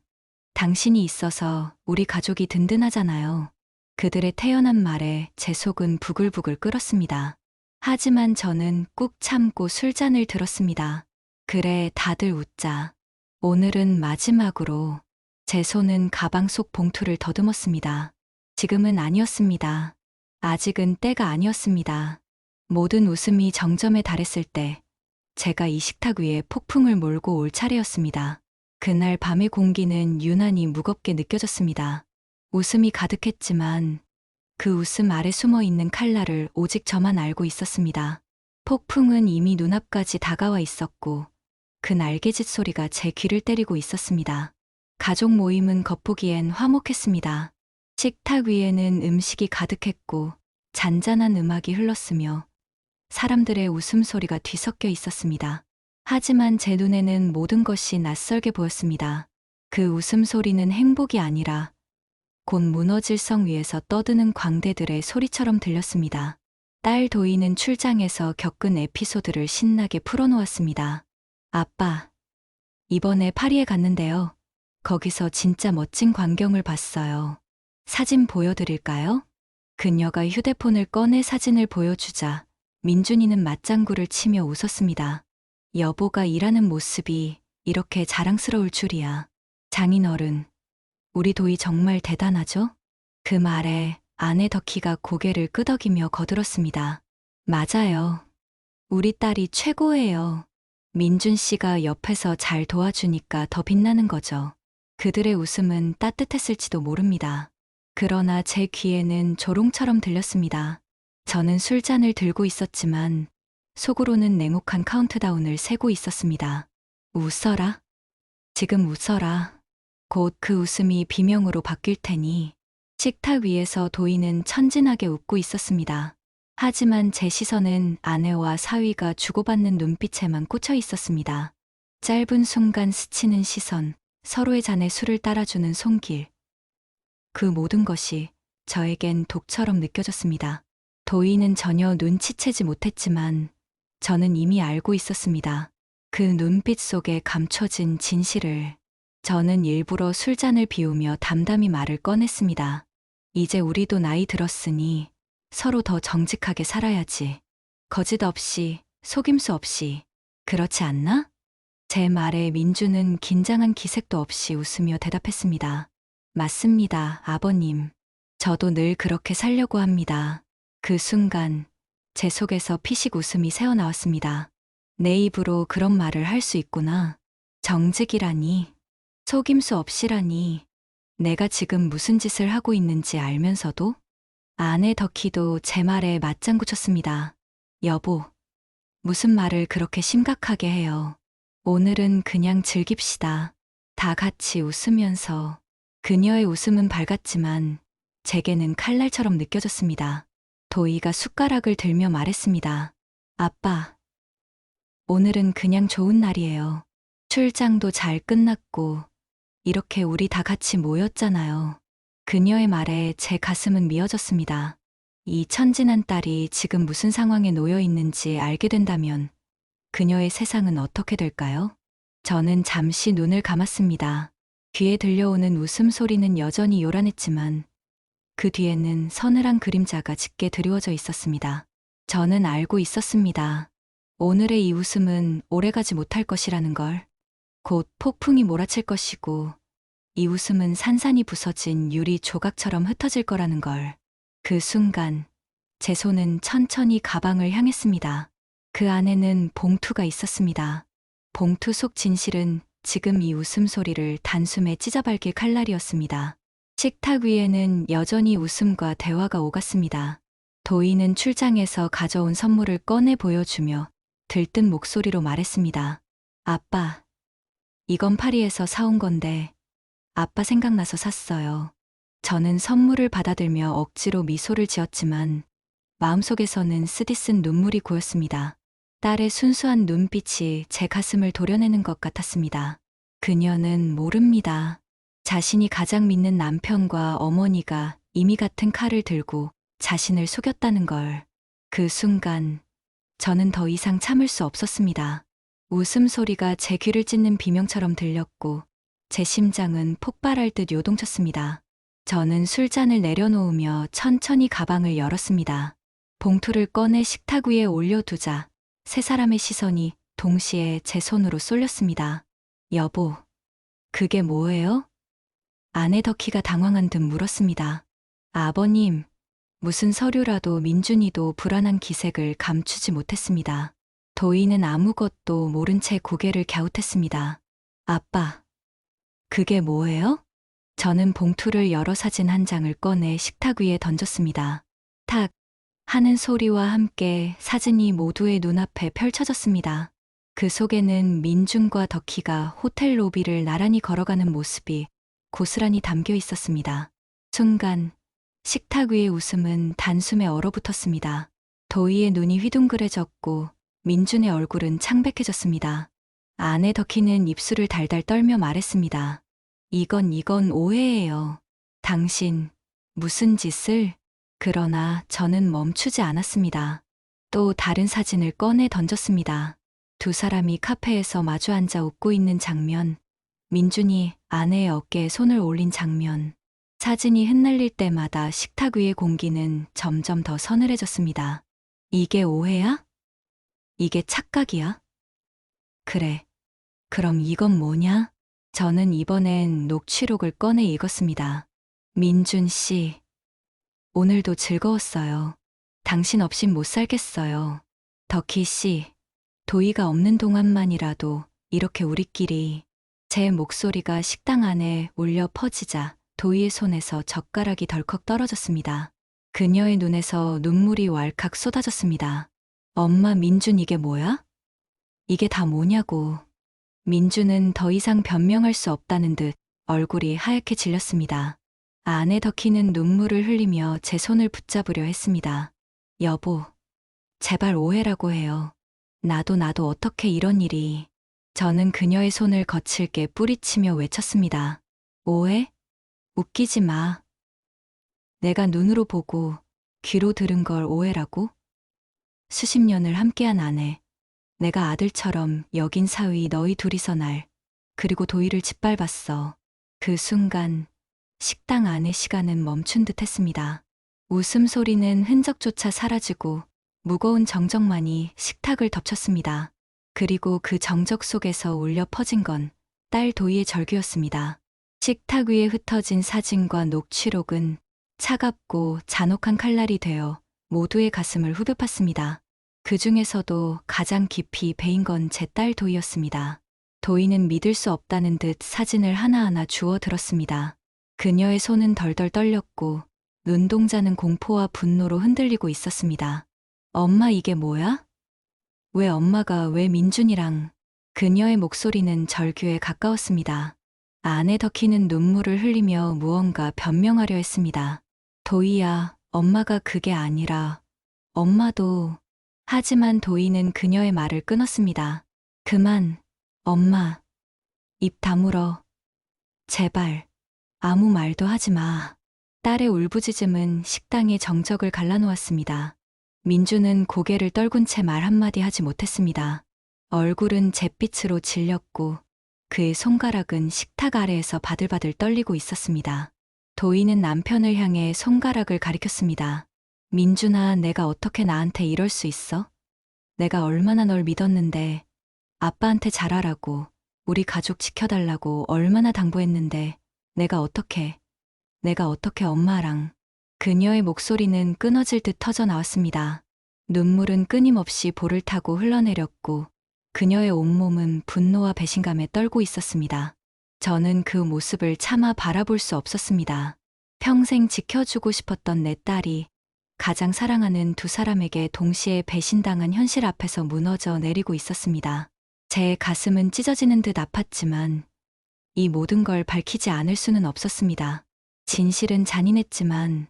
당신이 있어서 우리 가족이 든든하잖아요. 그들의 태연한 말에 제 속은 부글부글 끓었습니다. 하지만 저는 꾹 참고 술잔을 들었습니다. 그래, 다들 웃자. 오늘은 마지막으로. 제 손은 가방 속 봉투를 더듬었습니다. 지금은 아니었습니다. 아직은 때가 아니었습니다. 모든 웃음이 정점에 달했을 때 제가 이 식탁 위에 폭풍을 몰고 올 차례였습니다. 그날 밤의 공기는 유난히 무겁게 느껴졌습니다. 웃음이 가득했지만 그 웃음 아래 숨어 있는 칼날을 오직 저만 알고 있었습니다. 폭풍은 이미 눈앞까지 다가와 있었고 그 날개짓 소리가 제 귀를 때리고 있었습니다. 가족 모임은 겉보기엔 화목했습니다. 식탁 위에는 음식이 가득했고 잔잔한 음악이 흘렀으며 사람들의 웃음소리가 뒤섞여 있었습니다. 하지만 제 눈에는 모든 것이 낯설게 보였습니다. 그 웃음소리는 행복이 아니라 곧 무너질 성 위에서 떠드는 광대들의 소리처럼 들렸습니다. 딸 도희는 출장에서 겪은 에피소드를 신나게 풀어놓았습니다. 아빠, 이번에 파리에 갔는데요. 거기서 진짜 멋진 광경을 봤어요. 사진 보여드릴까요? 그녀가 휴대폰을 꺼내 사진을 보여주자 민준이는 맞장구를 치며 웃었습니다. 여보가 일하는 모습이 이렇게 자랑스러울 줄이야. 장인어른, 우리 도희 정말 대단하죠? 그 말에 아내 덕희가 고개를 끄덕이며 거들었습니다. 맞아요. 우리 딸이 최고예요. 민준 씨가 옆에서 잘 도와주니까 더 빛나는 거죠. 그들의 웃음은 따뜻했을지도 모릅니다. 그러나 제 귀에는 조롱처럼 들렸습니다. 저는 술잔을 들고 있었지만 속으로는 냉혹한 카운트다운을 세고 있었습니다. 웃어라. 지금 웃어라. 곧 그 웃음이 비명으로 바뀔 테니. 식탁 위에서 도희는 천진하게 웃고 있었습니다. 하지만 제 시선은 아내와 사위가 주고받는 눈빛에만 꽂혀 있었습니다. 짧은 순간 스치는 시선, 서로의 잔에 술을 따라주는 손길. 그 모든 것이 저에겐 독처럼 느껴졌습니다. 도희는 전혀 눈치채지 못했지만 저는 이미 알고 있었습니다. 그 눈빛 속에 감춰진 진실을. 저는 일부러 술잔을 비우며 담담히 말을 꺼냈습니다. 이제 우리도 나이 들었으니 서로 더 정직하게 살아야지. 거짓 없이, 속임수 없이. 그렇지 않나? 제 말에 민주는 긴장한 기색도 없이 웃으며 대답했습니다. 맞습니다, 아버님. 저도 늘 그렇게 살려고 합니다. 그 순간 제 속에서 피식 웃음이 새어나왔습니다. 내 입으로 그런 말을 할 수 있구나. 정직이라니, 속임수 없이라니. 내가 지금 무슨 짓을 하고 있는지 알면서도? 아내 덕희도 제 말에 맞장구 쳤습니다. 여보, 무슨 말을 그렇게 심각하게 해요. 오늘은 그냥 즐깁시다. 다 같이 웃으면서. 그녀의 웃음은 밝았지만 제게는 칼날처럼 느껴졌습니다. 도희가 숟가락을 들며 말했습니다. 아빠, 오늘은 그냥 좋은 날이에요. 출장도 잘 끝났고 이렇게 우리 다 같이 모였잖아요. 그녀의 말에 제 가슴은 미어졌습니다. 이 천진한 딸이 지금 무슨 상황에 놓여 있는지 알게 된다면 그녀의 세상은 어떻게 될까요? 저는 잠시 눈을 감았습니다. 귀에 들려오는 웃음소리는 여전히 요란했지만 그 뒤에는 서늘한 그림자가 짙게 드리워져 있었습니다. 저는 알고 있었습니다. 오늘의 이 웃음은 오래가지 못할 것이라는 걸. 곧 폭풍이 몰아칠 것이고 이 웃음은 산산이 부서진 유리 조각처럼 흩어질 거라는 걸. 그 순간 제 손은 천천히 가방을 향했습니다. 그 안에는 봉투가 있었습니다. 봉투 속 진실은 지금 이 웃음소리를 단숨에 찢어밟길 칼날이었습니다. 식탁 위에는 여전히 웃음과 대화가 오갔습니다. 도희는 출장에서 가져온 선물을 꺼내 보여주며 들뜬 목소리로 말했습니다. 아빠, 이건 파리에서 사온 건데 아빠 생각나서 샀어요. 저는 선물을 받아들며 억지로 미소를 지었지만 마음속에서는 쓰디쓴 눈물이 고였습니다. 딸의 순수한 눈빛이 제 가슴을 도려내는 것 같았습니다. 그녀는 모릅니다. 자신이 가장 믿는 남편과 어머니가 이미 같은 칼을 들고 자신을 속였다는 걸. 그 순간 저는 더 이상 참을 수 없었습니다. 웃음소리가 제 귀를 찢는 비명처럼 들렸고 제 심장은 폭발할 듯 요동쳤습니다. 저는 술잔을 내려놓으며 천천히 가방을 열었습니다. 봉투를 꺼내 식탁 위에 올려두자 세 사람의 시선이 동시에 제 손으로 쏠렸습니다. 여보, 그게 뭐예요? 아내 덕희가 당황한 듯 물었습니다. 아버님, 무슨 서류라도. 민준이도 불안한 기색을 감추지 못했습니다. 도희는 아무것도 모른 채 고개를 갸웃했습니다. 아빠, 그게 뭐예요? 저는 봉투를 열어 사진 한 장을 꺼내 식탁 위에 던졌습니다. 탁 하는 소리와 함께 사진이 모두의 눈앞에 펼쳐졌습니다. 그 속에는 민준과 덕희가 호텔 로비를 나란히 걸어가는 모습이 고스란히 담겨 있었습니다. 순간 식탁 위의 웃음은 단숨에 얼어붙었습니다. 도희의 눈이 휘둥그레졌고 민준의 얼굴은 창백해졌습니다. 아내 덕희는 입술을 달달 떨며 말했습니다. 이건 오해예요. 당신 무슨 짓을? 그러나 저는 멈추지 않았습니다. 또 다른 사진을 꺼내 던졌습니다. 두 사람이 카페에서 마주 앉아 웃고 있는 장면, 민준이 아내의 어깨에 손을 올린 장면, 사진이 흩날릴 때마다 식탁 위의 공기는 점점 더 서늘해졌습니다. 이게 오해야? 이게 착각이야? 그래. 그럼 이건 뭐냐? 저는 이번엔 녹취록을 꺼내 읽었습니다. 민준 씨, 오늘도 즐거웠어요. 당신 없인 못 살겠어요. 덕희 씨, 도희가 없는 동안만이라도 이렇게 우리끼리. 제 목소리가 식당 안에 울려 퍼지자 도희의 손에서 젓가락이 덜컥 떨어졌습니다. 그녀의 눈에서 눈물이 왈칵 쏟아졌습니다. 엄마, 민준, 이게 뭐야? 이게 다 뭐냐고. 민준은 더 이상 변명할 수 없다는 듯 얼굴이 하얗게 질렸습니다. 아내 덕희는 눈물을 흘리며 제 손을 붙잡으려 했습니다. 여보, 제발 오해라고 해요. 나도 어떻게 이런 일이. 저는 그녀의 손을 거칠게 뿌리치며 외쳤습니다. 오해? 웃기지 마. 내가 눈으로 보고 귀로 들은 걸 오해라고? 수십 년을 함께한 아내, 내가 아들처럼 여긴 사위 너희 둘이서 날, 그리고 도희를 짓밟았어. 그 순간 식당 안의 시간은 멈춘 듯 했습니다. 웃음소리는 흔적조차 사라지고 무거운 정적만이 식탁을 덮쳤습니다. 그리고 그 정적 속에서 울려 퍼진 건 딸 도희의 절규였습니다. 식탁 위에 흩어진 사진과 녹취록은 차갑고 잔혹한 칼날이 되어 모두의 가슴을 후벼 팠습니다. 그 중에서도 가장 깊이 베인 건 제 딸 도희였습니다. 도희는 믿을 수 없다는 듯 사진을 하나하나 주워 들었습니다. 그녀의 손은 덜덜 떨렸고 눈동자는 공포와 분노로 흔들리고 있었습니다. 엄마, 이게 뭐야? 왜 엄마가 왜 민준이랑. 그녀의 목소리는 절규에 가까웠습니다. 아내 덕희는 눈물을 흘리며 무언가 변명하려 했습니다. 도희야, 엄마가 그게 아니라. 엄마도. 하지만 도희는 그녀의 말을 끊었습니다. 그만, 엄마. 입 다물어. 제발, 아무 말도 하지 마. 딸의 울부짖음은 식당의 정적을 갈라놓았습니다. 민주는 고개를 떨군 채 말 한마디 하지 못했습니다. 얼굴은 잿빛으로 질렸고 그의 손가락은 식탁 아래에서 바들바들 떨리고 있었습니다. 도희는 남편을 향해 손가락을 가리켰습니다. 민준아, 내가 어떻게 나한테 이럴 수 있어? 내가 얼마나 널 믿었는데, 아빠한테 잘하라고, 우리 가족 지켜달라고 얼마나 당부했는데, 내가 어떻게 엄마랑. 그녀의 목소리는 끊어질 듯 터져 나왔습니다. 눈물은 끊임없이 볼을 타고 흘러내렸고 그녀의 온몸은 분노와 배신감에 떨고 있었습니다. 저는 그 모습을 차마 바라볼 수 없었습니다. 평생 지켜주고 싶었던 내 딸이 가장 사랑하는 두 사람에게 동시에 배신당한 현실 앞에서 무너져 내리고 있었습니다. 제 가슴은 찢어지는 듯 아팠지만 이 모든 걸 밝히지 않을 수는 없었습니다. 진실은 잔인했지만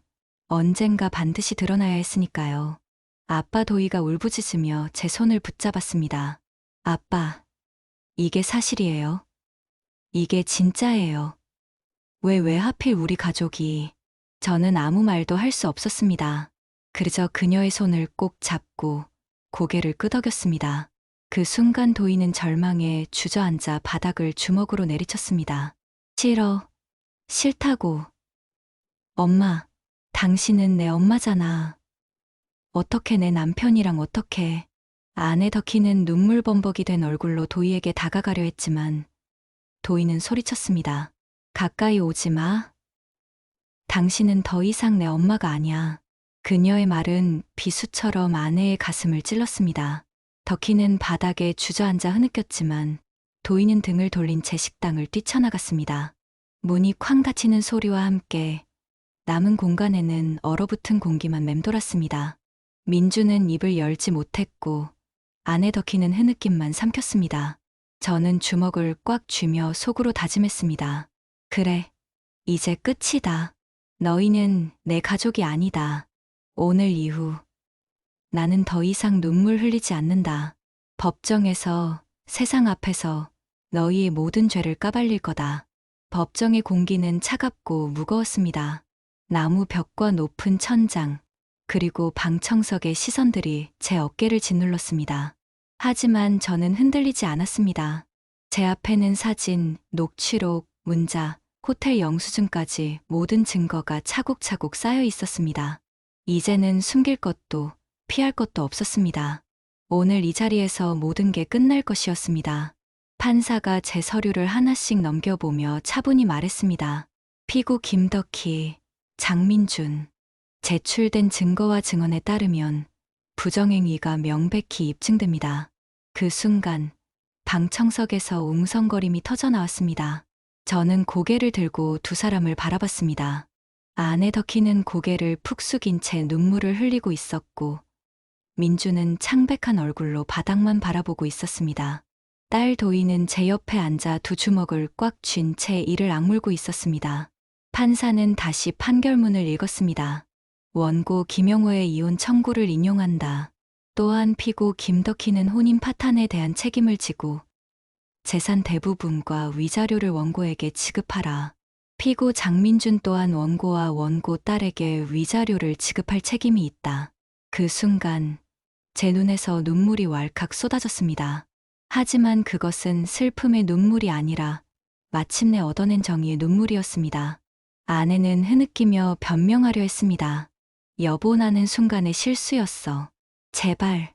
언젠가 반드시 드러나야 했으니까요. 아빠 도희가 울부짖으며 제 손을 붙잡았습니다. 아빠, 이게 사실이에요. 이게 진짜예요. 왜 하필 우리 가족이. 저는 아무 말도 할 수 없었습니다. 그저 그녀의 손을 꼭 잡고 고개를 끄덕였습니다. 그 순간 도희는 절망에 주저앉아 바닥을 주먹으로 내리쳤습니다. 싫어. 싫다고. 엄마, 당신은 내 엄마잖아. 어떻게 내 남편이랑 어떻게. 아내 덕희는 눈물 범벅이 된 얼굴로 도희에게 다가가려 했지만 도희는 소리쳤습니다. 가까이 오지 마. 당신은 더 이상 내 엄마가 아니야. 그녀의 말은 비수처럼 아내의 가슴을 찔렀습니다. 덕희는 바닥에 주저앉아 흐느꼈지만 도희는 등을 돌린 채 식당을 뛰쳐나갔습니다. 문이 쾅 닫히는 소리와 함께 남은 공간에는 얼어붙은 공기만 맴돌았습니다. 민주는 입을 열지 못했고 아내 덕희는 흐느낌만 삼켰습니다. 저는 주먹을 꽉 쥐며 속으로 다짐했습니다. 그래, 이제 끝이다. 너희는 내 가족이 아니다. 오늘 이후 나는 더 이상 눈물 흘리지 않는다. 법정에서, 세상 앞에서 너희의 모든 죄를 까발릴 거다. 법정의 공기는 차갑고 무거웠습니다. 나무 벽과 높은 천장, 그리고 방청석의 시선들이 제 어깨를 짓눌렀습니다. 하지만 저는 흔들리지 않았습니다. 제 앞에는 사진, 녹취록, 문자, 호텔 영수증까지 모든 증거가 차곡차곡 쌓여 있었습니다. 이제는 숨길 것도 피할 것도 없었습니다. 오늘 이 자리에서 모든 게 끝날 것이었습니다. 판사가 제 서류를 하나씩 넘겨보며 차분히 말했습니다. 피고 김덕희, 장민준. 제출된 증거와 증언에 따르면 부정행위가 명백히 입증됩니다. 그 순간 방청석에서 웅성거림이 터져나왔습니다. 저는 고개를 들고 두 사람을 바라봤습니다. 아내 덕희는 고개를 푹 숙인 채 눈물을 흘리고 있었고 민주는 창백한 얼굴로 바닥만 바라보고 있었습니다. 딸 도희는 제 옆에 앉아 두 주먹을 꽉 쥔 채 이를 악물고 있었습니다. 판사는 다시 판결문을 읽었습니다. 원고 김영호의 이혼 청구를 인용한다. 또한 피고 김덕희는 혼인 파탄에 대한 책임을 지고 재산 대부분과 위자료를 원고에게 지급하라. 피고 장민준 또한 원고와 원고 딸에게 위자료를 지급할 책임이 있다. 그 순간 제 눈에서 눈물이 왈칵 쏟아졌습니다. 하지만 그것은 슬픔의 눈물이 아니라 마침내 얻어낸 정의의 눈물이었습니다. 아내는 흐느끼며 변명하려 했습니다. 여보, 나는 순간의 실수였어. 제발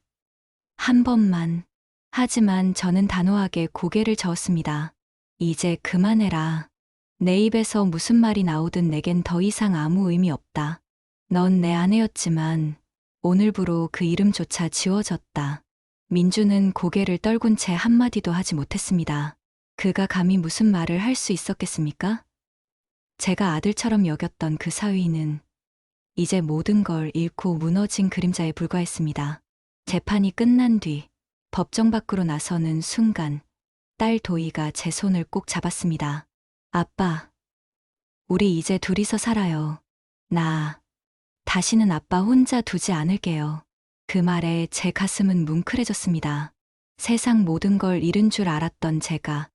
한 번만. 하지만 저는 단호하게 고개를 저었습니다. 이제 그만해라. 내 입에서 무슨 말이 나오든 내겐 더 이상 아무 의미 없다. 넌 내 아내였지만 오늘부로 그 이름조차 지워졌다. 민주는 고개를 떨군 채 한마디도 하지 못했습니다. 그가 감히 무슨 말을 할 수 있었겠습니까? 제가 아들처럼 여겼던 그 사위는 이제 모든 걸 잃고 무너진 그림자에 불과했습니다. 재판이 끝난 뒤 법정 밖으로 나서는 순간 딸 도희가 제 손을 꼭 잡았습니다. 아빠, 우리 이제 둘이서 살아요. 나 다시는 아빠 혼자 두지 않을게요. 그 말에 제 가슴은 뭉클해졌습니다. 세상 모든 걸 잃은 줄 알았던 제가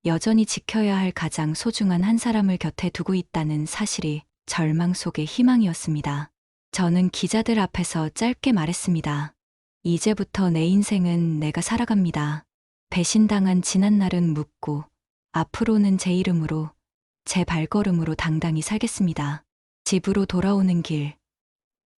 여전히 지켜야 할 가장 소중한 한 사람을 곁에 두고 있다는 사실이 절망 속의 희망이었습니다. 저는 기자들 앞에서 짧게 말했습니다. 이제부터 내 인생은 내가 살아갑니다. 배신당한 지난날은 묻고 앞으로는 제 이름으로, 제 발걸음으로 당당히 살겠습니다. 집으로 돌아오는 길.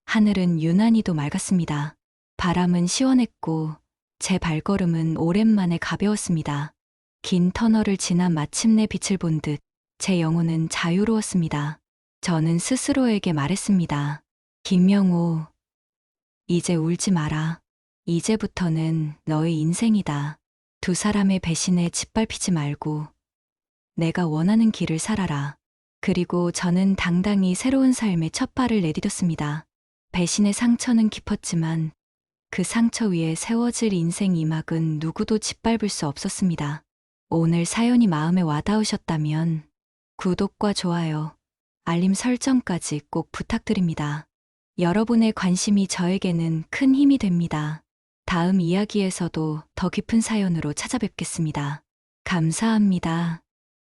하늘은 유난히도 맑았습니다. 바람은 시원했고 제 발걸음은 오랜만에 가벼웠습니다. 긴 터널을 지나 마침내 빛을 본 듯 제 영혼은 자유로웠습니다. 저는 스스로에게 말했습니다. 김영호, 이제 울지 마라. 이제부터는 너의 인생이다. 두 사람의 배신에 짓밟히지 말고 내가 원하는 길을 살아라. 그리고 저는 당당히 새로운 삶의 첫 발을 내디뎠습니다. 배신의 상처는 깊었지만 그 상처 위에 세워질 인생 이막은 누구도 짓밟을 수 없었습니다. 오늘 사연이 마음에 와닿으셨다면 구독과 좋아요, 알림 설정까지 꼭 부탁드립니다. 여러분의 관심이 저에게는 큰 힘이 됩니다. 다음 이야기에서도 더 깊은 사연으로 찾아뵙겠습니다. 감사합니다.